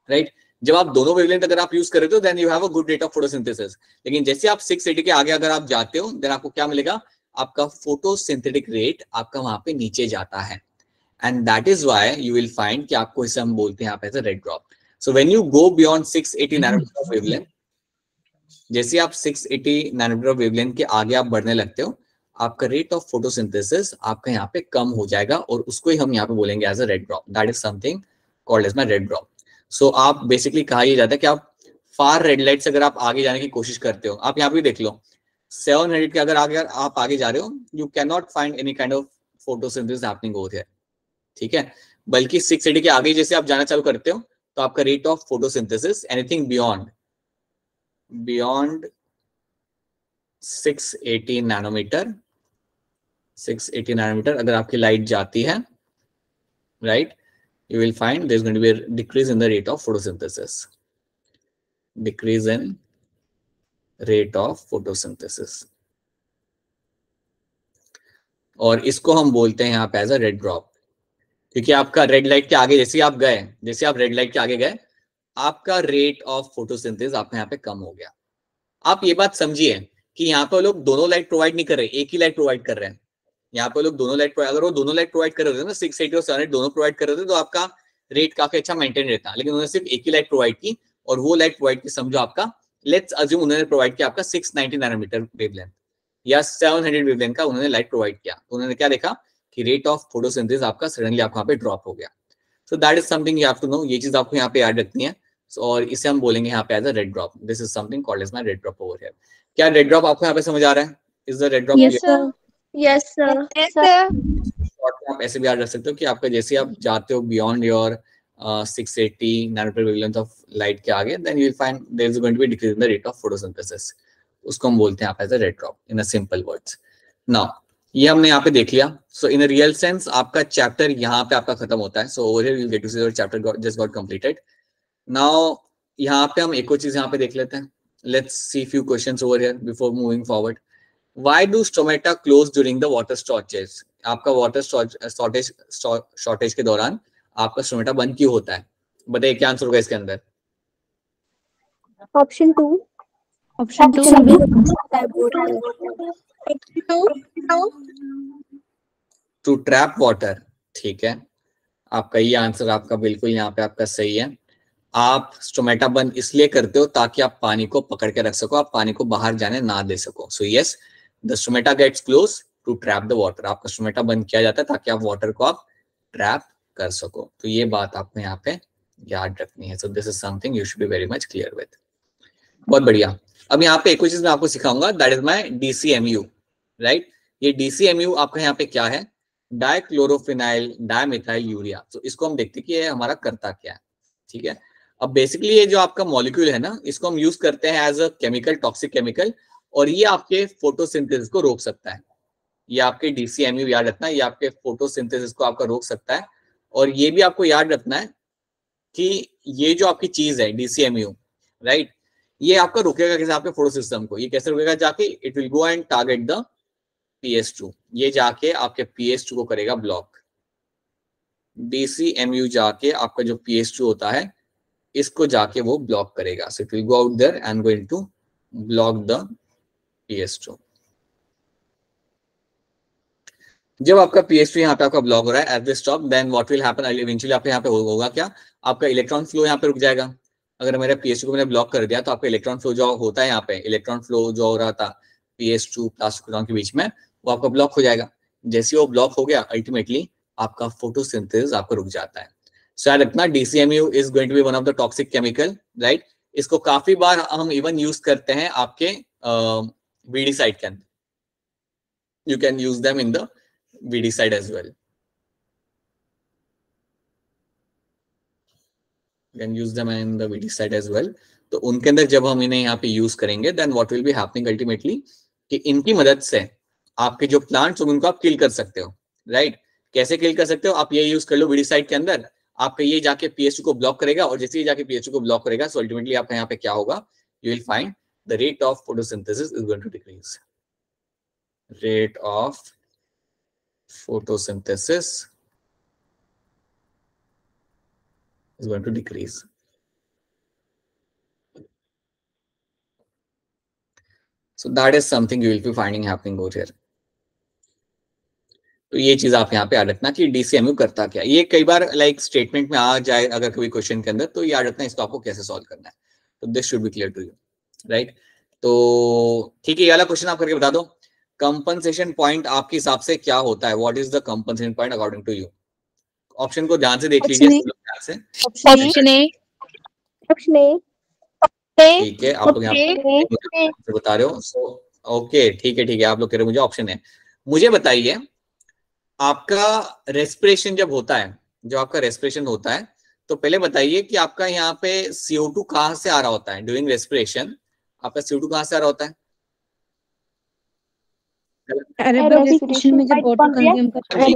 [SPEAKER 1] राइट। जब आप दोनों वेवलेंथ अगर आप यूज कर रहे हो then you have a good rate of photosynthesis. लेकिन जैसे आप 680 के आगे अगर आप जाते हो देन आपको क्या मिलेगा, आपका फोटोसिंथेटिक रेट आपका वहां पे नीचे जाता है, and that is why you will find कि आपको इसे हम बोलते हैं यहाँ पे as a red drop. So when you go beyond 680 nanometer of wavelength, जैसे आप 680 नैनोमीटर ऑफ वेवलेंथ के आगे आप बढ़ने लगते हो, आपका रेट ऑफ फोटोसिंथेसिस आपका यहाँ पे कम हो जाएगा, और उसको ही हम यहाँ पे बोलेंगे as a red drop. That is something called as my red drop. So आप बेसिकली कहा यह जाता है कि आप फार रेड लाइट से अगर आप आगे जाने की कोशिश करते हो, आप यहाँ पे देख लो 700 के अगर आप आगे जा रहे हो, you can not find any kind of photosynthesis happening over here, ठीक है। बल्कि 680 के आगे जैसे आप जाना चालू करते हो तो आपका rate of photosynthesis anything beyond 680 nanometer, 680 nanometer अगर आपकी लाइट जाती है, right, you will find there's going to be a decrease in the rate of photosynthesis. Decrease in rate of photosynthesis. और इसको हम बोलते हैं यहाँ पे एज अ रेड ड्रॉप, क्योंकि आपका रेड लाइट के आगे जैसे आप गए, जैसे आप रेड लाइट के आगे गए, आपका रेट ऑफ फोटोसिंथेसिस आपका यहाँ पे कम हो गया। आप ये बात समझिए कि यहाँ पे लोग दोनों लाइट प्रोवाइड नहीं कर रहे, एक ही लाइट प्रोवाइड कर रहे हैं। यहाँ पे लोग दोनों लाइट, अगर वो दोनों लाइट प्रोवाइड कर रहे थे ना, 680 और 700 दोनों प्रोवाइड कर रहे थे, तो आपका रेट काफी अच्छा मेंटेन रहता। लेकिन उन्होंने सिर्फ एक ही लाइट प्रोवाइड की, और वो लाइट प्रोवाइड की समझो आपका, लेट्स अज्यूम उन्होंने प्रोवाइड किया आपका 690 नैनोमीटर वेवलेंथ या 700 वेवलेंथ का उन्होंने लाइट प्रोवाइड किया। तो उन्होंने क्या देखा कि रेट ऑफ फोटोसिंथेसिस आपका सडनली आपको यहाँ पे ड्रॉप हो गया। So that is something you have to know, ये चीज आपको यहाँ पे याद रखनी है। और इसे हम बोलेंगे यहाँ पे as a red drop. This is something called as my red drop over here. क्या रेड ड्रॉप आपको यहाँ पे समझ आ रहा है? Is the red drop
[SPEAKER 2] Yes, sir. Yes, sir.
[SPEAKER 4] Yes, sir.
[SPEAKER 1] आप ऐसे भी याद रख सकते हो कि आपका जैसे आप जाते हो beyond your 680 nanometre wavelength of light के आगे, then you will find there is going to be decrease in the rate of photosynthesis. उसको हम बोलते हैं आप as a red drop in a simple words. Now ये हमने यहाँ पे देख लिया। So in a real sense आपका चैप्टर यहाँ पे आपका खत्म होता है। So over here you get to see your chapter just got completed. Now यहाँ पे हम एक और चीज यहाँ पे देख लेते हैं। Let's see few questions over here before moving forward. Why do stomata close during the water shortage? आपका वाटर शॉर्टेज के दौरान आपका स्टोमेटा बंद क्यों होता है? बताइए क्या आंसर होगा इसके अंदर?
[SPEAKER 2] Option 2.
[SPEAKER 3] Option 2.
[SPEAKER 1] To trap water, ठीक है। आपका ये आंसर आपका बिल्कुल यहाँ पे आपका सही है। आप स्टोमेटा बंद इसलिए करते हो ताकि आप पानी को पकड़ के रख सको, आप पानी को बाहर जाने ना दे सको. So yes, the stomata gets close to trap the water. आपका स्टोमेटा बंद किया जाता है ताकि आप वाटर को आप ट्रैप कर सको. तो ये बात आपको यहाँ पे याद रखनी है. So this is something you should be very much clear with. बहुत बढ़िया. अब यहाँ पे एक चीज मैं आपको सिखाऊंगा, that is my DCMU, right. ये DCMU आपका यहाँ पे क्या है, डाइक्लोरोफिनाइल डाइमिथाइल यूरिया. तो इसको हम देखते हैं कि ये हमारा करता क्या है. ठीक है. अब बेसिकली ये जो आपका मॉलिक्यूल है ना, इसको हम यूज करते हैं as a chemical, toxic chemical, और ये आपके फोटोसिंथेसिस को रोक सकता है. ये आपके DCMU याद रखना, ये आपके फोटोसिंथेसिस को आपका रोक सकता है. और ये भी आपको याद रखना है कि ये जो आपकी चीज है DCMU, राइट, ये आपका रुकेगा कैसे आपके फोटो सिस्टम को. ये कैसे रुकेगा, जाके it will go and target the PS2. ये जाके आपके PS2 को करेगा ब्लॉक. DCMU जाके आपका जो PS2 होता है इसको जाके वो ब्लॉक करेगा. So it will go out there and going to block the PS2. जब आपका PS2 यहाँ पे आपका ब्लॉक हो रहा है at the stop, then what will happen, eventually आपके यहाँ पे होगा क्या, आपका इलेक्ट्रॉन फ्लो यहाँ पे रुक जाएगा. अगर मेरे PS2 को मैंने ब्लॉक कर दिया तो आपका इलेक्ट्रॉन फ्लो जो होता है यहाँ पे, इलेक्ट्रॉन फ्लो जो हो रहा था PS2 प्लस के बीच में, वो आपका ब्लॉक हो जाएगा. जैसे वो ब्लॉक हो गया, अल्टीमेटली आपका फोटोसिंथेसिस आपका रुक जाता है. सो याद रखना, DCMU is going to be one of the toxic chemical, right. इसको काफी बार हम इवन यूज करते हैं आपके वीडिसाइड के अंदर. You can use them in the weedicide as well. can use them in the weedicide as well. तो उनके अंदर जब हम इन्हें यहाँ पे यूज करेंगे, then what will be happening ultimately, कि इनकी मदद से आपके जो प्लांट्स उनको आप किल कर सकते हो, राइट. कैसे किल कर सकते हो, आप ये यूज कर लो वीडिसाइड के अंदर, आपका ये जाके PS2 को ब्लॉक करेगा, और जैसे ये जाके PS2 को ब्लॉक करेगा, सो अल्टीमेटली आपका यहाँ पे क्या होगा, you will find the rate of photosynthesis is going to decrease. Rate of photosynthesis is going to decrease. So that is something you will be finding happening over here. तो ये चीज आप यहाँ पे याद रखना कि DCMU करता क्या. ये कई बार लाइक स्टेटमेंट में आ जाए अगर कभी क्वेश्चन के अंदर, तो याद रखना इसको आपको कैसे सॉल्व करना है. तो this should be clear to you, right. तो ठीक है, ये वाला क्वेश्चन आप करके बता दो. कंपनसेशन पॉइंट आपके हिसाब से क्या होता है, what is the compensation point according to you. Option को ध्यान से देख लीजिए.
[SPEAKER 3] Option A.
[SPEAKER 1] ठीक है, आप लोग यहाँ पे बता रहे हो. सो ओके, ठीक है, आप लोग कह रहे हो मुझे ऑप्शन है. मुझे बताइए, आपका रेस्पिरेशन जब होता है, जब आपका रेस्पिरेशन होता है, तो पहले बताइए कि आपका यहाँ पे CO2 कहाँ से आ रहा होता है. ड्यूरिंग रेस्पिरेशन आपका CO2 कहाँ से आ रहा होता है.
[SPEAKER 4] रेस्पिरेशन में जब वाटर कंज्यूम करते हैं.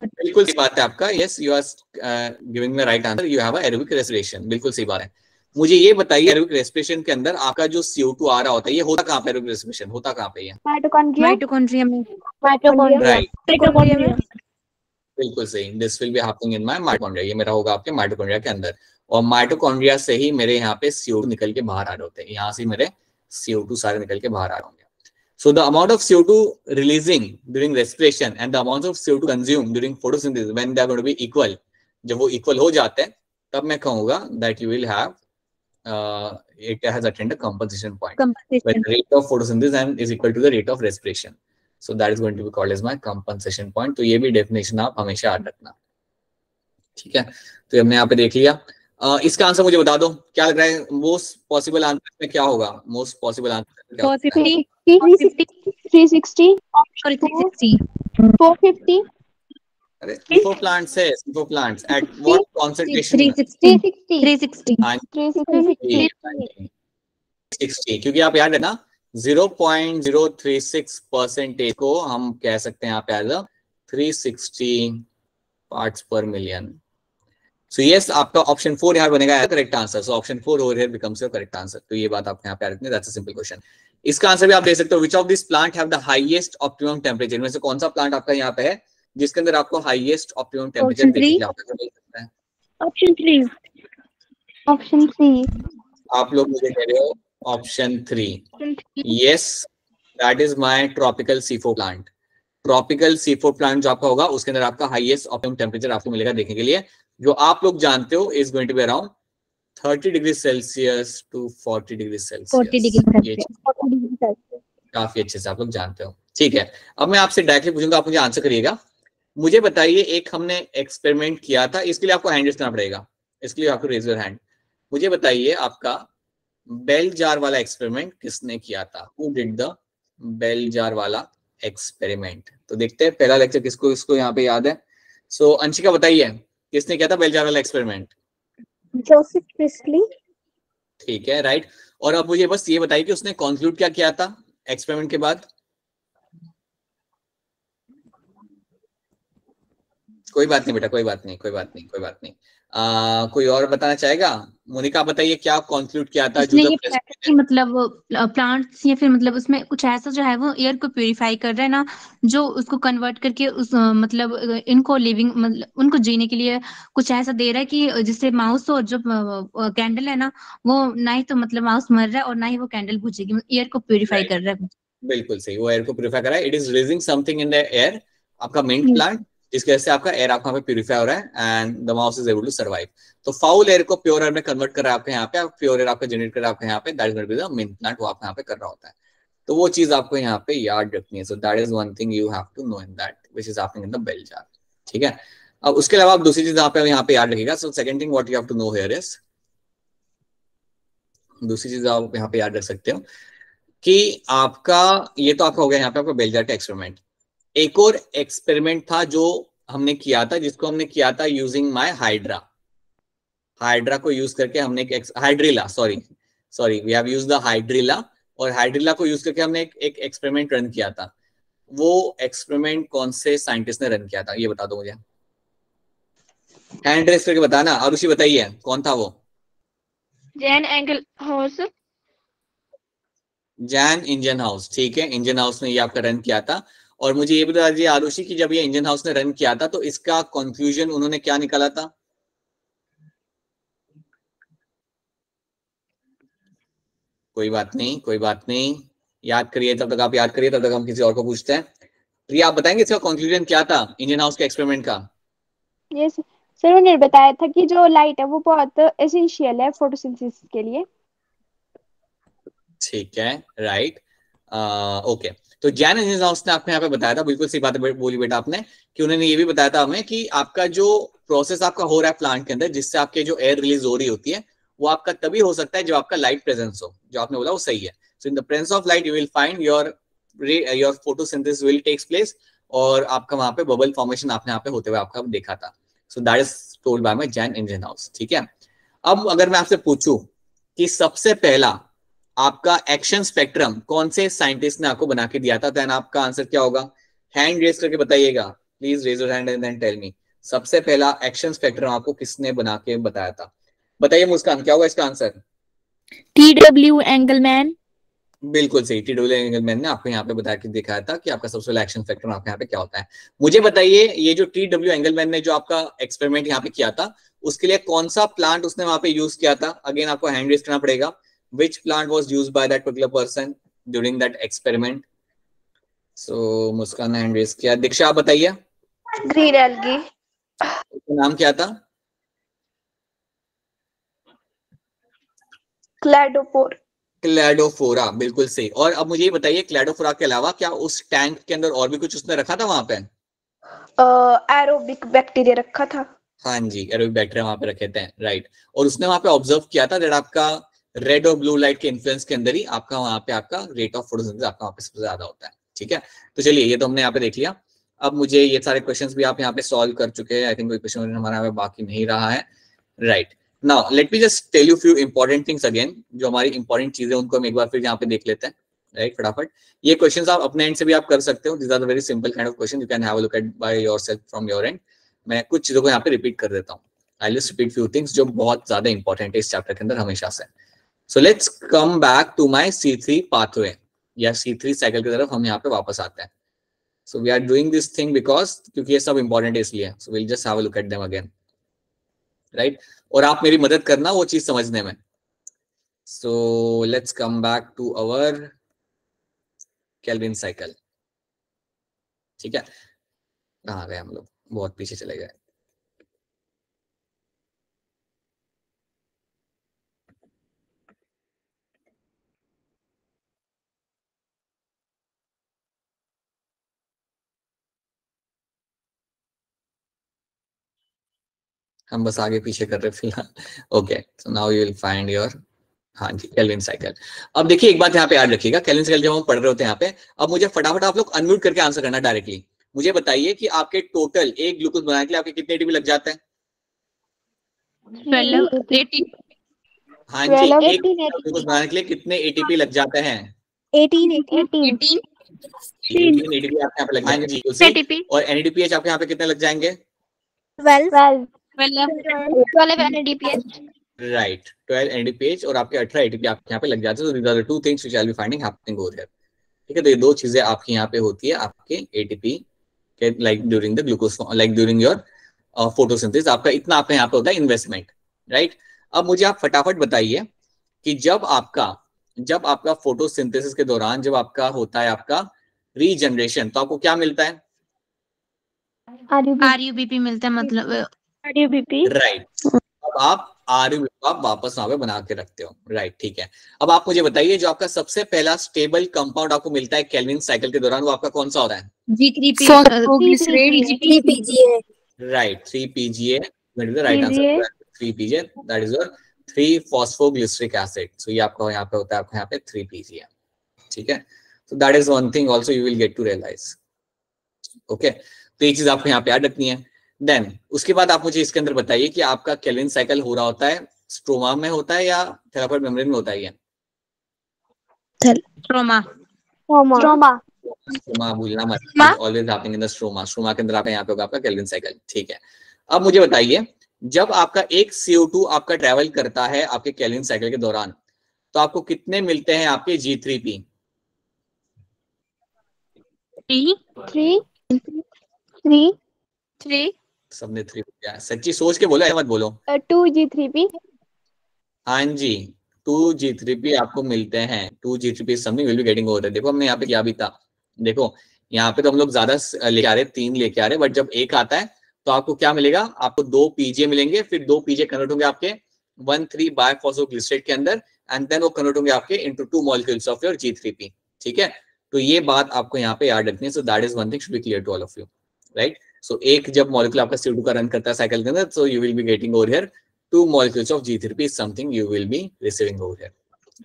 [SPEAKER 1] बिल्कुल सही बात है आपका. Yes, you are giving the right answer. You have a aerobic respiration. बिल्कुल सही बात है. मुझे ये बताइए, एरोबिक रेस्पिरेशन के अंदर आपका जो CO2 आ रहा होता है, ये होता कहाँ पे, एरोबिक रेस्पिरेशन होता कहाँ पे. ये
[SPEAKER 4] माइटोकॉन्ड्रिया में.
[SPEAKER 1] राइट, बिल्कुल सही. This will be happening in my mitochondria. ये मेरा होगा आपके माइटोकॉन्ड्रिया के अंदर, और माइटोकॉन्ड्रिया से ही मेरे यहाँ पे CO2 निकल के बाहर आ रहे होते हैं. यहाँ से मेरे CO2 सारे निकल के बाहर आ रहे होंगे. So the amount of CO2 releasing during respiration and the amount of CO2 consumed during photosynthesis, when they are going to be equal, जब वो equal हो जाते हैं, तब मैं कहूँगा that you will have it has attained a compensation point. When the rate of photosynthesis and is equal to the rate of respiration, so that is going to be called as my compensation point. तो ये भी definition आप हमेशा याद रखना. ठीक है, तो हमने यहाँ पे देख लिया. इसका आंसर मुझे बता दो, क्या लग रहा है मोस्ट पॉसिबल आंसर में क्या होगा. Most possible answer
[SPEAKER 4] 450,
[SPEAKER 2] 360, 450.
[SPEAKER 1] अरे C4 plants है, C4 plants at what concentration.
[SPEAKER 4] 360.
[SPEAKER 1] 60, क्योंकि आप याद है ना 0.036% को हम कह सकते हैं यहाँ पे एज 360 पार्ट्स पर मिलियन. सो यस, आपका ऑप्शन 4 यहाँ बनेगा correct answer. So option 4 over here becomes your correct answer. तो ये बात आप यहाँ पे रखते हैं. That's a simple question. इसका आंसर भी आप दे सकते हो. Which of this plant have the highest optimum temperature. में से कौन सा प्लांट आपका यहाँ पे है जिसके अंदर आपको हाईएस्ट ऑप्टिमम टेम्परेचर देखने को मिलता है.
[SPEAKER 2] ऑप्शन 3.
[SPEAKER 1] आप लोग मुझे कह रहे हो option 3. Yes, that is my tropical C4 plant. Tropical C4 plant जो आपका होगा उसके अंदर आपका हाईएस्ट ऑप्टिमम टेम्परेचर आपको मिलेगा देखने के लिए, जो आप लोग जानते हो is going to be around 30 degree Celsius to 40 degree
[SPEAKER 4] 40
[SPEAKER 1] Celsius.
[SPEAKER 4] Degree
[SPEAKER 1] ये
[SPEAKER 2] सेल्सियस।
[SPEAKER 1] काफी अच्छे से आप लोग जानते हो, ठीक है। अब मैं आपसे डायरेक्टली पूछूंगा, आप मुझे आंसर करिएगा। मुझे बताइए, एक हमने एक्सपेरिमेंट किया था, इसके लिए आपको हैंड रेज करना पड़ेगा, इसके लिए आपको रेज योर हैंड। मुझे बताइए आपका बेल जार वाला एक्सपेरिमेंट किसने किया था? Who did the bell jar वाला एक्सपेरिमेंट? तो देखते हैं पहला लेक्चर किसको इसको यहाँ पे याद है। सो अंशिका बताइए किसने किया था बेल जार वाला एक्सपेरिमेंट?
[SPEAKER 2] Joseph priestly.
[SPEAKER 1] ठीक है, राइट। और अब मुझे बस ये बताइए कि उसने कंक्लूड क्या किया था एक्सपेरिमेंट के बाद? कोई बात नहीं बेटा, कोई बात नहीं, कोई बात नहीं, कोई बात नहीं। कोई और बताना चाहेगा? मोनिका बताइए क्या कंक्लूड किया था?
[SPEAKER 4] उसने ये बताया कि मतलब प्लांट्स या फिर मतलब उसमें कुछ ऐसा जो है वो एयर को प्यूरिफाई कर रहा है ना, जो उसको कन्वर्ट करके उस मतलब इनको लिविंग मतलब उनको जीने के लिए कुछ ऐसा दे रहा है कि जिससे माउस और जो कैंडल है ना, वो ना ही तो मतलब माउस मर रहा है और ना ही वो कैंडल बुझेगी, एयर को प्यूरिफाई कर रहा है।
[SPEAKER 1] बिल्कुल सही, वो एयर को प्यूरिफाई कर रहा है। It is releasing something in the air, आपका मिंट प्लांट, जिसकी वजह से आपका एयर आपका पे प्यूरिफाई हो रहा है and the mouse is able to survive. तो फाउल एयर को प्योर एयर में कन्वर्ट कर रहा है आपके यहाँ पे, प्योर एयर आपका जनरेट कर रहा है आपके यहाँ पे, that is going to be the mint plant, वो आपके यहाँ पे कर रहा होता है। तो वो चीज आपको यहाँ पे याद रखनी है। So that is one thing you have to know in that which is happening in the bell jar, ठीक है। अब उसके अलावा आप दूसरी चीज यहाँ पे याद रखिएगा। So second thing what you have to know here is, दूसरी चीज आप यहाँ पे याद रख सकते हो कि आपका ये तो आपका हो गया यहाँ पे आपका बेल जार का एक्सपेरिमेंट। एक और एक्सपेरिमेंट था जो हमने किया था, जिसको हमने किया था यूजिंग माय हाइड्रा। हाइड्रा को यूज करके हमने एक hydrilla sorry we have used the hydrilla, और हाइड्रिला को यूज करके हमने एक एक्सपेरिमेंट रन किया था। वो एक्सपेरिमेंट कौन से साइंटिस्ट ने रन किया था ये बता दो मुझे, हैंड रेस करके बताना। आरुषि बताइए कौन था वो?
[SPEAKER 3] जैन एंगलहाउस।
[SPEAKER 1] जैन इंजन हाउस, ठीक है, इंजन हाउस ने ये आपका रन किया था। और मुझे ये बता दीजिए आरुषि की जब ये इंजन हाउस ने रन किया था तो इसका कंक्लूजन उन्होंने क्या निकाला था? कोई बात नहीं, कोई बात नहीं, याद करिए, तब तक आप याद करिए, तब तक हम किसी और को पूछते हैं। प्रिया आप बताएंगे इसका कंक्लूजन क्या था इंजन हाउस के एक्सपेरिमेंट का?
[SPEAKER 2] यस सर, उन्होंने बताया था कि जो लाइट है वो बहुत एसेंशियल है फोटोसिंथेसिस के लिए।
[SPEAKER 1] ठीक है, राइट, ओके। तो जैन इंजन हाउस ने आपको यहाँ पे बताया था, बिल्कुल सही बात बोली बेटा आपने, कि उन्होंने ये भी बताया था हमें कि आपका जो प्रोसेस आपका हो रहा है प्लांट के अंदर, जिससे आपके जो एयर रिलीज हो रही होती है, वो आपका तभी हो सकता है जब आपका लाइट प्रेजेंस हो। जो आपने बोला वो सही है। So in the presence of light you will find your photosynthesis will takes place, और आपका वहां पे बबल फॉर्मेशन आपने यहाँ पे होते हुए आपका देखा था। सो that is told by my Jain engine house, ठीक है। अब अगर मैं आपसे पूछूं कि सबसे पहला आपका एक्शन स्पेक्ट्रम कौन से साइंटिस्ट ने आपको बना के दिया था, देन आपका आंसर क्या होगा? हैंड रेज करके बताइएगा, please raise your hand and then tell me. सबसे पहला एक्शन स्पेक्ट्रम आपको किसने बना के बताया था? बताइए मुस्कान, क्या होगा इसका आंसर?
[SPEAKER 3] TW Engelmann.
[SPEAKER 1] बिल्कुल सही, TW एंगलमैन ने आपको यहाँ पे बता के दिखाया था कि आपका सबसे पहला एक्शन स्पेक्ट्रम आपके यहाँ पे क्या होता है। मुझे बताइए ये जो TW एंगलमैन ने जो आपका एक्सपेरिमेंट यहाँ पे किया था, उसके लिए कौन सा प्लांट उसने वहां पे यूज किया था? अगेन आपको हैंड रेज करना पड़ेगा। Which plant was used by that particular person during that experiment? So Muskan hand raise किया। दीक्षा आप बताइए।
[SPEAKER 3] Green algae.
[SPEAKER 1] नाम क्या था?
[SPEAKER 2] क्लैडोपोर।
[SPEAKER 1] क्लैडोफोरा, बिल्कुल सही। और अब मुझे ये बताइए क्लैडोफोरा के अलावा क्या उस टैंक के अंदर और भी कुछ उसने रखा था वहां पे?
[SPEAKER 2] एरोबिक बैक्टीरिया रखा था।
[SPEAKER 1] हाँ जी, एरोबिक बैक्टीरिया वहां पे रखे थे, राइट। और उसने वहां पे ऑब्जर्व किया था दैट आपका रेड और ब्लू लाइट के इन्फ्लुएंस के अंदर ही आपका वहां पे आपका रेट ऑफ फोटोसिंथेसिस आपका वहां पे सबसे ज्यादा होता है, ठीक है। तो चलिए ये तो हमने यहाँ पे देख लिया। अब मुझे ये सारे क्वेश्चंस भी आप यहाँ पे सॉल्व कर चुके हैं। आई थिंक कोई क्वेश्चन हमारा यहाँ पे बाकी नहीं रहा है, right. Now let me just tell you few important things again, जो हमारी इंपॉर्टेंट चीजें उनको हम एक बार फिर यहाँ पे देख लेते हैं, राइट, फटाफट। ये क्वेश्चंस आप अपने एंड से भी आप कर सकते हो। This are the very simple kind of question, you can have a look at by yourself from your end. मैं कुछ चीजों को यहाँ पे रिपीट कर देता हूँ। I just repeat few things जो बहुत ज्यादा इंपॉर्टेंट है इस चैप्टर के अंदर हमेशा से। So let's come back to my C3 pathway या C3 साइकिल की तरफ हम यहाँ पे वापस आते हैं। So we are doing this thing because क्योंकि ये सब इंपॉर्टेंट है इसलिए। So will just have a look at them again, right. और आप मेरी मदद करना वो चीज समझने में। So let's come back to our Calvin cycle. ठीक है, कहाँ गए हम लोग, बहुत पीछे चले गए। हम बस आगे पीछे कर रहे फिलहाल। Okay, so now you will find your, हाँ जी, केल्विन साइकिल। अब देखिए एक बात यहाँ पे याद रखिएगा, केल्विन साइकिल जब हम पढ़ रहे होते हैं यहाँ पे, अब मुझे फटाफट आप लोग अनम्यूट करके आंसर करना डायरेक्टली। मुझे बताइए कि आपके टोटल एक ग्लूकोज बनाने के लिए आपके कितने एटीपी लग जाते हैं?
[SPEAKER 4] 12 80
[SPEAKER 1] हाँ जी,
[SPEAKER 2] 12
[SPEAKER 1] एक ग्लूकोज बनाने के लिए कितने एटीपी लग जाते हैं?
[SPEAKER 2] 18
[SPEAKER 1] 18 एटीपी आपके यहाँ पे लग जाएंगे उसे,
[SPEAKER 3] ATP
[SPEAKER 1] और एनएडीपीएच आपके यहाँ पे कितने लग जाएंगे?
[SPEAKER 2] 12
[SPEAKER 3] 12 NADPH
[SPEAKER 1] राइट, 12 एनएडीपीएच और आपके 18 एटीपी आपके यहाँ पे लग जाते हैं। तो these are the two things which I will be finding happening over here. ठीक है, तो ये दो चीजें आपकी यहाँ पे होती है आपके एटीपी के, like during the glucose, like during your photosynthesis, आपका इतना आपका यहाँ पे होता है इन्वेस्टमेंट, राइट। अब मुझे आप फटाफट बताइए कि जब आपका फोटोसिंथेसिस के दौरान जब आपका होता है आपका रीजनरेशन, तो आपको क्या मिलता है?
[SPEAKER 4] RUBP मिलता है, मतलब
[SPEAKER 3] RUBP
[SPEAKER 1] राइट। अब आप RUBP आप वापस वहां पे बना के रखते हो, राइट, ठीक है। अब आप मुझे बताइए जो आपका सबसे पहला स्टेबल कंपाउंड आपको मिलता है केल्विन साइकिल के दौरान, वो आपका कौन सा होता है?
[SPEAKER 4] G3PGA।
[SPEAKER 1] Right, 3PGA, that is the right answer. 3PGA, that is your 3-phosphoglyceric acid. So ये आपका यहाँ पे होता है, आपका यहाँ पे 3PGA, ठीक है। So that is one thing also you will get to realize. Okay, तो ये चीज आपको यहाँ पे याद रखनी है। देन उसके बाद आप मुझे इसके अंदर बताइए कि आपका केल्विन साइकिल हो रहा होता है स्ट्रोमा में होता है या थैलाकोइड मेम्ब्रेन में होता है? ये
[SPEAKER 4] स्ट्रोमा
[SPEAKER 1] भूलना मत, always happening in the stroma. Stroma के अंदर आपका यहाँ पे होगा आपका केल्विन साइकिल, ठीक है। अब मुझे बताइए जब आपका एक CO2 आपका ट्रेवल करता है आपके केल्विन साइकिल के दौरान, तो आपको कितने मिलते हैं आपके G3P?
[SPEAKER 2] 3
[SPEAKER 1] सबने 3 दिया, सच्ची सोच के बोलो, मत बोलो।
[SPEAKER 2] 2 G3P।
[SPEAKER 1] हाँ जी, 2 G3P आपको मिलते हैं। 2 G3P something will be getting over. देखो हमने यहाँ पे क्या भी था, देखो यहाँ पे तो हम लोग ज्यादा लेके आ रहे, 3 लेके आ रहे, बट जब एक आता है तो आपको क्या मिलेगा? आपको 2 PGA मिलेंगे, फिर 2 PGA कन्वर्ट होंगे आपके 1,3 बायफॉस्फोग्लिसरेट के अंदर, एंड देन वो कन्वर्ट होंगे आपके into 2 molecules of your G3P, ठीक है। तो ये बात आपको यहाँ पे याद रखनी है। So that is one thing should be clear to all of you, right. So एक जब मॉलिक्यूल आपका CO2 का रन करता है साइकिल के अंदर, सो you will be getting over here 2 molecules of G3P is something you will be receiving over here,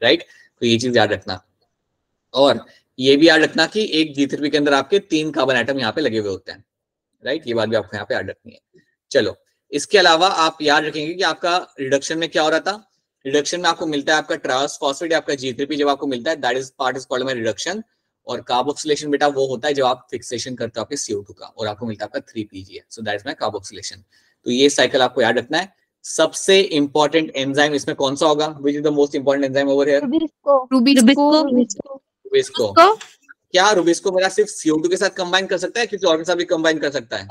[SPEAKER 1] right? तो ये चीज याद रखना, और ये भी याद रखना कि एक G3P के अंदर आपके 3 कार्बन एटम यहाँ पे लगे हुए होते हैं, राइट। ये बात भी आपको यहाँ पे याद रखनी है। चलो, इसके अलावा आप याद रखेंगे कि आपका रिडक्शन में क्या हो रहा था। रिडक्शन में आपको मिलता है आपका ट्रांस फॉस्फेट, आपका G3P जब आपको मिलता है, that is part is called by reduction. और कार्बोक्सिलेशन बेटा वो होता है जब आप फिक्सेशन करते हो आपके CO2 का, और आपको मिलता है आपका 3PGA, so that is my carboxylation. तो ये साइकिल आपको याद रखना है। सबसे इंपॉर्टेंट एंजाइम इसमें कौन सा होगा? Which is the most important enzyme over here? Rubisco. क्या रुबिस्को मेरा सिर्फ CO2 के साथ कंबाइन कर सकता है, किसी और के साथ भी कंबाइन कर सकता है?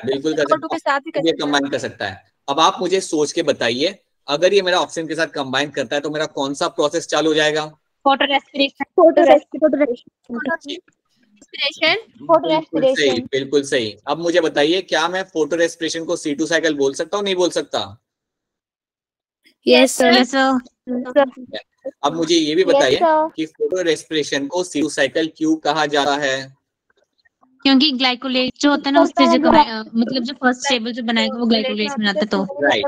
[SPEAKER 1] बिल्कुल कर सकता है, कंबाइन कर सकता है। अब आप मुझे सोच के बताइए, अगर ये मेरा ऑक्सीजन के साथ कंबाइन करता है तो मेरा कौन सा प्रोसेस चालू हो जाएगा?
[SPEAKER 3] फोटो रेस्पिरेशन
[SPEAKER 1] बिल्कुल सही। अब मुझे बताइए, क्या मैं फोटो रेस्पिरेशन को C2 साइकिल बोल सकता हूँ, नहीं बोल सकता?
[SPEAKER 3] यस सर
[SPEAKER 1] अब मुझे ये भी बताइए कि फोटो रेस्पिरेशन को C2 साइकिल क्यों कहा जाता है?
[SPEAKER 4] क्योंकि ग्लाइकोलेट जो होता है ना, उससे जो मतलब जो फर्स्ट टेबल जो बनाएगा वो ग्लाइकोलेट बनाता है। तो
[SPEAKER 1] राइट,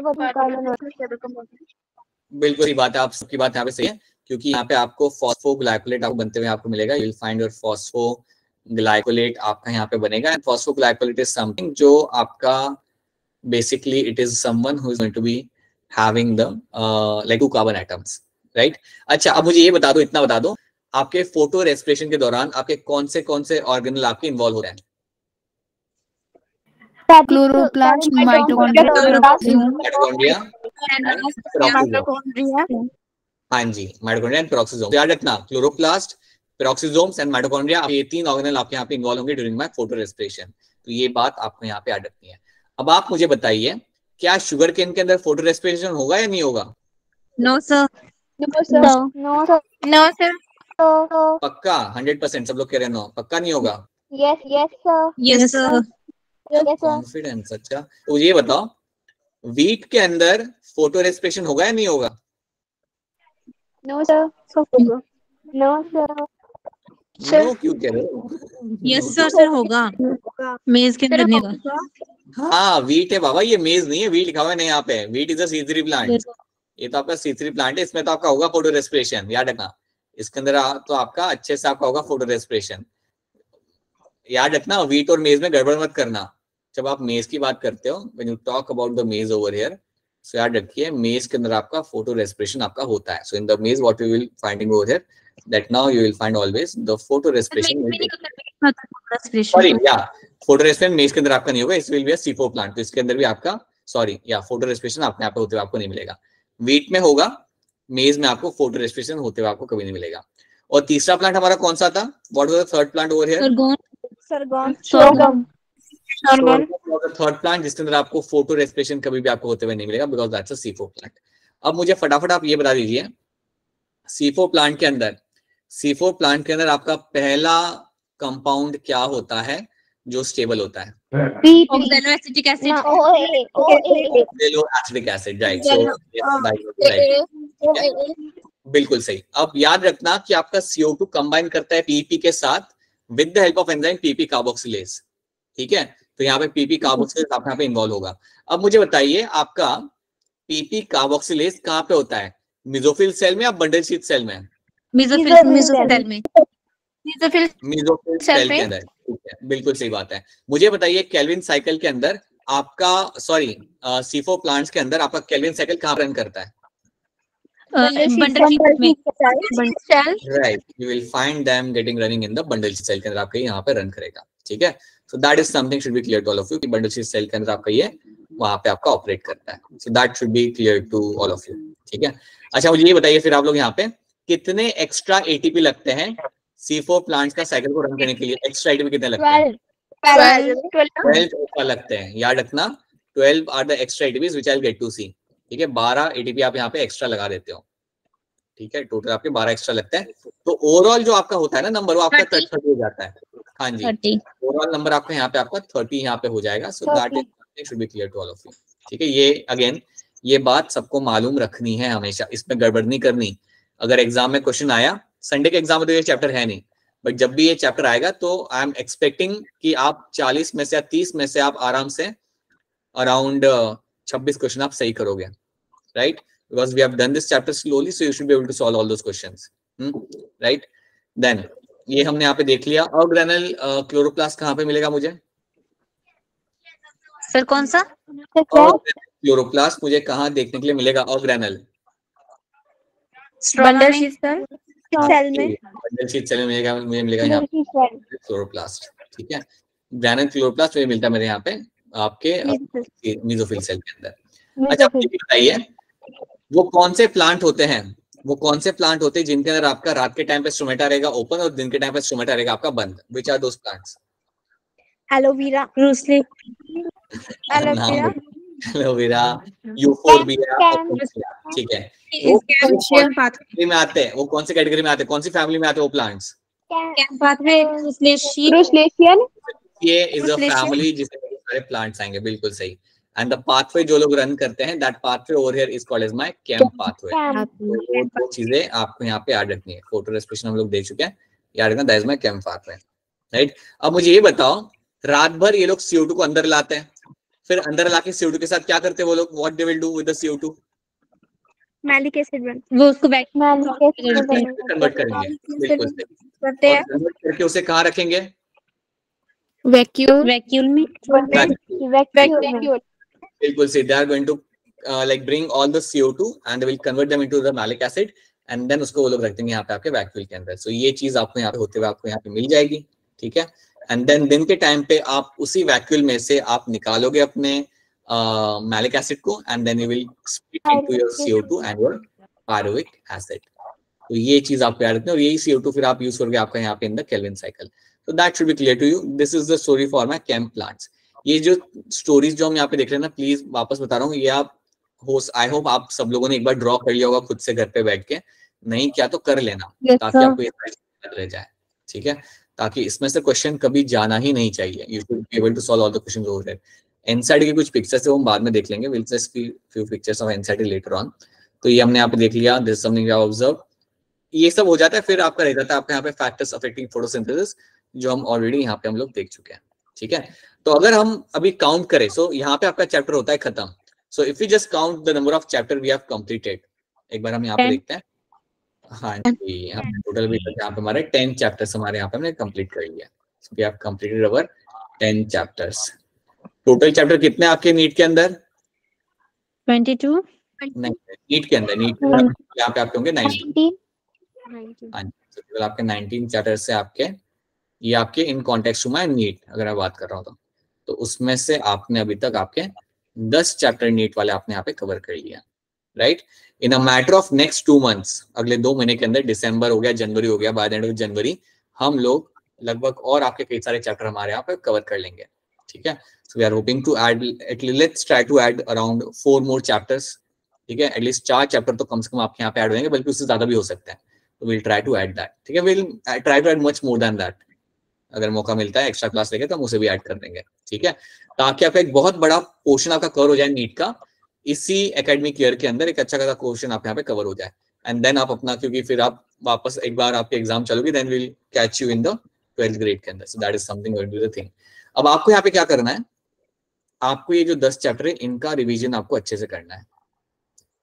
[SPEAKER 1] बिल्कुल सही बात है, आप सबकी बात यहाँ पे सही है, क्योंकि यहाँ पे आपको फॉस्फोग्लाइकोलेट आपको बनते हुए आपको मिलेगा। You will find your phosphoglycolate आपका यहाँ पे बनेगा। एंड फॉस्फोग्लाइकोलेट इज समथिंग जो आपका basically it is someone who is going to be having the like 2 carbon atoms, right. अच्छा, अब मुझे ये बता दो, इतना बता दो, आपके फोटो रेस्पिरेशन के दौरान आपके कौन से ऑर्गेनल आपके इन्वॉल्व हो रहे हैं?
[SPEAKER 3] क्लोरोप्लास्ट,
[SPEAKER 1] माइटोकॉन्ड्रिया, हाँ जी, माइटोकॉन्ड्रिया एंड पेरोक्सिसोम। याद रखना, क्लोरोप्लास्ट, पेरोक्सिसोम्स एंड माइटोकॉन्ड्रिया, ये 3 ऑर्गेनल आपके यहाँ पे इन्वॉल्व होंगे ड्यूरिंग माय फोटो रेस्पिरेशन। तो ये बात आपको यहाँ पे याद रखनी है। अब आप मुझे बताइए, क्या शुगर केन के अंदर फोटो रेस्पिरेशन होगा या नहीं होगा?
[SPEAKER 4] No sir.
[SPEAKER 3] नो सर
[SPEAKER 1] पक्का 100% सब लोग कह रहे हैं नो, पक्का नहीं होगा।
[SPEAKER 2] Yes, sir.
[SPEAKER 4] Yes sir.
[SPEAKER 2] Yes, sir.
[SPEAKER 1] Confidence, अच्छा। तो ये बताओ वीट के अंदर फोटो रेस्पिरेशन होगा या नहीं होगा?
[SPEAKER 2] No, sir. No, sir.
[SPEAKER 1] No क्यों कह रहे हो?
[SPEAKER 4] यस सर होगा, मेज के अंदर नहीं होगा।
[SPEAKER 1] हाँ वीट है बाबा, ये मेज नहीं है, वीट लिखा हुआ है नहीं यहाँ पे। Wheat is a C3 plant, ये तो आपका C3 प्लांट है, इसमें तो आपका होगा फोटो रेस्पिरेशन, याद रखना। इसके अंदर तो आपका अच्छे से आपका होगा फोटो रेस्पिरेशन, याद रखना। वीट और मेज में गड़बड़ मत करना जब आप मेज की बात करते हो, when you talk about the मेज ओवर हियर। सो याद रखिए मेज के अंदर आपका फोटो रेस्पिरेशन आपका होता है। सो इन द मेज what you will finding over here, that now you will find always the photo respiration will be, sorry yeah, photo respiration मेज के अंदर आपका नहीं होगा, इस will be a C4 plant, तो इसके अंदर भी आपका सॉरी या फोटो रेस्पिरेशन अपने आप होते हुए आपको नहीं मिलेगा। वीट में होगा, मेज में आपको फोटो रेस्पिरेशन होते हुए आपको कभी नहीं मिलेगा। और तीसरा प्लांट हमारा कौन सा था? What was the third plant over here?
[SPEAKER 2] Sorghum.
[SPEAKER 1] Third plant जिसके अंदर आपको फोटो रेस्पिरेशन कभी भी आपको होते हुए नहीं मिलेगा, because that's a C4 plant. अब मुझे फटाफट आप ये बता दीजिए C4 प्लांट के अंदर आपका पहला कंपाउंड क्या होता है जो स्टेबल होता है?
[SPEAKER 4] Oxaloacetic acid.
[SPEAKER 1] Oxaloacetic acid, right. So बिल्कुल सही। अब याद रखना कि आपका CO2 कंबाइन करता है PP के साथ with the help of enzyme PP carboxylase, ठीक है। तो यहाँ पे PP कार्बोक्सिलेज आपके यहाँ पे इन्वॉल्व होगा। अब मुझे बताइए आपका PP कार्बोक्सिलेज कहाँ पे होता है, मेसोफिल सेल में या बंडल शीथ सेल में?
[SPEAKER 4] मेसोफिल
[SPEAKER 1] सेल के अंदर, ठीक है, बिल्कुल सही बात है। मुझे बताइए केल्विन साइकिल के अंदर आपका सॉरी C4 प्लांट्स के अंदर आपका केल्विन साइकिल कहाँ रन करता है?
[SPEAKER 4] बंडल शीट में।
[SPEAKER 1] Right, you will find them getting running in the bundle sheath cell के अंदर आपका यहाँ पे रन करेगा, ठीक है। So that is something should be clear to all of you कि बंडल शीट सेल के अंदर आपका ये वहां पे आपका ऑपरेट करता है। So that should be clear to all of you, ठीक है। अच्छा मुझे ये बताइए फिर आप लोग यहाँ पे कितने एक्स्ट्रा ATP लगते हैं C4 प्लांट्स का साइकिल को रन करने के लिए? एक्स्ट्रा ATP कितने लगते हैं? 12 एक्स्ट्रा लगते हैं, याद रखना। 12 are the extra ATPs which I will get to see, ठीक है। 12 ATP आप यहाँ पे एक्स्ट्रा लगा देते हो, ठीक है। टोटल आपके 12 एक्स्ट्रा लगता है, तो ओवरऑल जो आपका होता है ना नंबर, वो आपका 30 हो जाता है। हाँ जी, ओवरऑल नंबर आपका यहाँ पे आपका 30 यहाँ पे हो जाएगा। So that is should be clear to all of you, ठीक है। ये अगेन ये बात सबको मालूम रखनी है हमेशा, इसमें गड़बड़ नहीं करनी। अगर एग्जाम में क्वेश्चन आया, संडे के एग्जाम में तो ये चैप्टर है नहीं, बट जब भी ये चैप्टर आएगा तो आई एम एक्सपेक्टिंग कि आप 40 में से या 30 में से आप आराम से अराउंड 26 क्वेश्चन आप सही करोगे, right? Because we have done this chapter slowly, so you should be able to solve all those questions, right? Then ये हमने यहाँ पे देख लिया। ऑर्गेनल क्लोरोप्लास्ट कहाँ पे मिलेगा मुझे?
[SPEAKER 4] सर कौन सा?
[SPEAKER 1] क्लोरोप्लास्ट मुझे कहाँ देखने के लिए मिलेगा? ऑर्गेनल
[SPEAKER 3] बंडल शीट सेल में।
[SPEAKER 1] बंडल शीट सेल में मिलेगा, मुझे मिलेगा यहाँ पे क्लोरोप्लास्ट, ठीक है। ग्रैनुलर क्लोरोप्लास्ट मुझे मिलता है मेरे यहाँ पे आपके मेसोफिल सेल के अंदर। अच्छा मुझे बताइए वो कौन से प्लांट होते हैं, जिनके अंदर आपका रात के टाइम पे स्टोमेटा रहेगा ओपन और दिन के टाइम पे स्टोमेटा रहेगा आपका बंद? Which are those plants?
[SPEAKER 3] Aloe vera, Bruce Lee,
[SPEAKER 1] aloe vera, euphorbia, ठीक है। वो कैल्शियम पाथवे में आते हैं, वो कौन सी कैटेगरी में आते हैं, कौन सी फैमिली में आते हैं वो प्लांट्स?
[SPEAKER 3] पाथवे, ब्रूसलेशियन।
[SPEAKER 1] ये इज अ फैमिली जिसमें सारे प्लांट्स आएंगे, बिल्कुल सही। एंड द पाथवे जो लोग रन करते हैं, that pathway over here is called as my CAM pathway. वो दो चीजें आपको यहाँ पे याद रखनी है। फोटो रेस्पिरेशन हम लोग देख चुके हैं, याद रखना that is my CAM pathway, right? अब मुझे ये बताओ रात भर ये लोग CO2 को अंदर लाते हैं, फिर अंदर लाके CO2 के साथ क्या करते हैं वो लोग? What they will do with the CO2?
[SPEAKER 3] Malic acid बन,
[SPEAKER 4] वो उसको
[SPEAKER 1] कन्वर्ट करेंगे, बिल्कुल सही।
[SPEAKER 3] करते हैं,
[SPEAKER 1] कन्वर्ट करके उसे कहाँ रखेंगे?
[SPEAKER 4] वैक्यूल में।
[SPEAKER 1] बिल्कुल सही। They are going to like bring all the CO2 and they will convert them into the malic acid and then उसको वो लोग रख देंगे यहाँ पे आपके वैक्यूल के अंदर। सो ये चीज आपको यहाँ पे होते हुए आपको यहाँ पे मिल जाएगी, ठीक है। एंड देन दिन के टाइम पे आप उसी वैक्यूल में से आप निकालोगे अपने मैलिक एसिड को and then you will split into your CO2 and your pyruvic acid. तो ये चीज आपको याद रखनी है और यही CO2 फिर आप यूज करोगे आपका यहाँ पे in the Calvin cycle. So that should be clear to you. This is the story for my chem plants. ये जो स्टोरीज जो हम यहाँ पे देख रहे हैं ना, प्लीज वापस बता रहा हूँ, ये आप आई होप आप सब लोगों ने एक बार ड्रॉ कर लिया होगा खुद से घर पे बैठ के। नहीं किया तो कर लेना,
[SPEAKER 3] Yes,
[SPEAKER 1] ताकि
[SPEAKER 3] sir.
[SPEAKER 1] आपको ये याद रह जाए, ठीक है, ताकि इसमें से क्वेश्चन कभी जाना ही नहीं चाहिए। You should be able to solve all the questions over there. NCERT की कुछ पिक्चर्स है वो हम बाद में देख लेंगे, will just see few pictures of NCERT later on. तो ये हमने यहाँ पे देख लिया, दिस समथिंग यू ऑब्जर्व, ये सब हो जाता है। फिर आपका रह जाता है आपका यहाँ पे फैक्टर्स अफेक्टिंग फोटोसिंथेसिस, जो हम ऑलरेडी यहाँ पे हम लोग देख चुके हैं, ठीक है। तो अगर हम अभी काउंट करें, सो यहाँ पे आपका चैप्टर होता है खत्म। So if you just count the number of chapter we have completed, एक बार हम यहाँ पे देखते हैं। हाँ जी, हमने टोटल भी यहाँ पे हमारे 10 चैप्टर्स हमारे यहाँ पे हमने कंप्लीट कर लिया। So we have completed our 10 chapters. Total chapter कितने आपके नीट के अंदर?
[SPEAKER 3] 22.
[SPEAKER 1] नहीं, नीट के अंदर, नीट यहाँ पे आपके होंगे 19। हाँ जी, तो आपके 19 चैप्टर से आपके ये आपके in context to my NEET अगर मैं बात कर रहा हूँ तो उसमें से आपने अभी तक आपके 10 चैप्टर नीट वाले आपने यहाँ पे कवर कर लिया, right. In a matter of next 2 months, अगले 2 महीने के अंदर, दिसंबर हो गया, जनवरी हो गया, by the end of January हम लोग लगभग और आपके कई सारे चैप्टर हमारे यहाँ पे कवर कर लेंगे, ठीक है। So we are hoping to add, let's try to add around 4 more chapters, ठीक है। एटलीस्ट 4 चैप्टर तो कम से कम आपके यहाँ पे ऐड होंगे, बल्कि उससे ज्यादा भी हो सकता है। तो will try to add that, ठीक है, will try to add much more than that. अगर मौका मिलता है एक्स्ट्रा क्लास लेके तो हम उसे भी ऐड कर देंगे, ठीक है, ताकि आपका एक बहुत बड़ा पोर्शन आपका कवर हो जाए नीट का इसी एकेडमिक ईयर के अंदर। एक अच्छा खासा क्वेश्चन आप यहाँ पे कवर हो जाए, एंड देन आप अपना, क्योंकि फिर आप वापस एक बार आपके एग्जाम चलोगे, then will catch you in the 12th grade के अंदर। So that is something going to be the thing. अब आपको यहाँ पे क्या करना है, आपको ये जो 10 चैप्टर है इनका रिवीजन आपको अच्छे से करना है,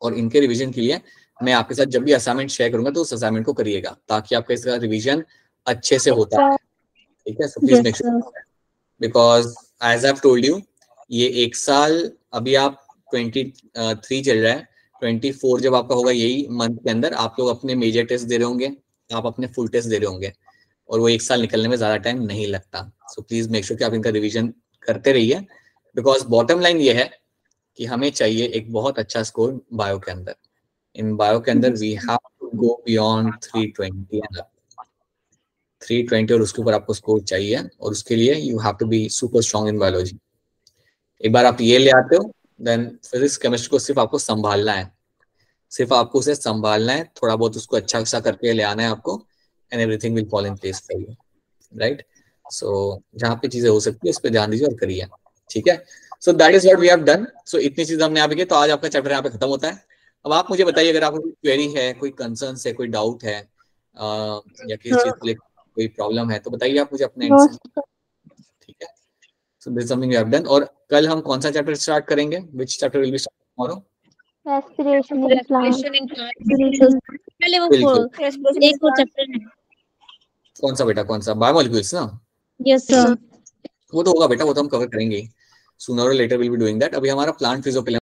[SPEAKER 1] और इनके रिवीजन के लिए मैं आपके साथ जब भी असाइनमेंट शेयर करूंगा तो उस असाइनमेंट को करिएगा, ताकि आपका इसका रिवीजन अच्छे से होता है, ठीक है। So please make sure, because as I have told you, ये एक साल अभी आप 23 चल रहा है, 24 जब आपका होगा यही मंथ के अंदर, आप लोग अपने मेजर टेस्ट दे रहे होंगे, आप अपने फुल टेस्ट दे रहे होंगे, और वो एक साल निकलने में ज्यादा टाइम नहीं लगता। सो प्लीज मेक श्योर कि आप इनका रिवीजन करते रहिए, बिकॉज बॉटम लाइन ये है कि हमें चाहिए एक बहुत अच्छा स्कोर बायो के अंदर। इन बायो के अंदर we have to go beyond 320 and 320, और उसके ऊपर आपको स्कोर चाहिए, और उसके लिए you have to be super strong in biology. एक बार आप ये ले आते हो, देन फिजिक्स केमिस्ट्री को सिर्फ आपको संभालना है, सिर्फ आपको उसे संभालना है, थोड़ा बहुत उसको अच्छा सा करके ले आना है आपको, and everything will fall in place for you, right. So जहाँ पे चीजें हो सकती है उस पर ध्यान दीजिए और करिए, ठीक है। So that is what we have done. So इतनी चीजें हमने यहाँ पे की, तो आज आपका चैप्टर यहाँ पे खत्म होता है। अब आप मुझे बताइए, अगर आपको कोई क्वेरी है, कोई कंसर्न है, कोई डाउट है, या किसी चीज के लिए कोई प्रॉब्लम है, तो बताइए आप मुझे अपने एंड से, ठीक है। So this something we have done. और कल हम कौन सा चैप्टर स्टार्ट करेंगे? Which chapter will be start tomorrow?
[SPEAKER 2] Respiration in plant.
[SPEAKER 3] पहले वो एक और चैप्टर है।
[SPEAKER 1] कौन सा बेटा, कौन सा? बायोमोलिक्यूल्स ना?
[SPEAKER 3] Yes sir.
[SPEAKER 1] वो तो होगा बेटा, वो तो हम कवर करेंगे, सूनर और later will be doing that. अभी हमारा प्लांट फिजियोलॉजी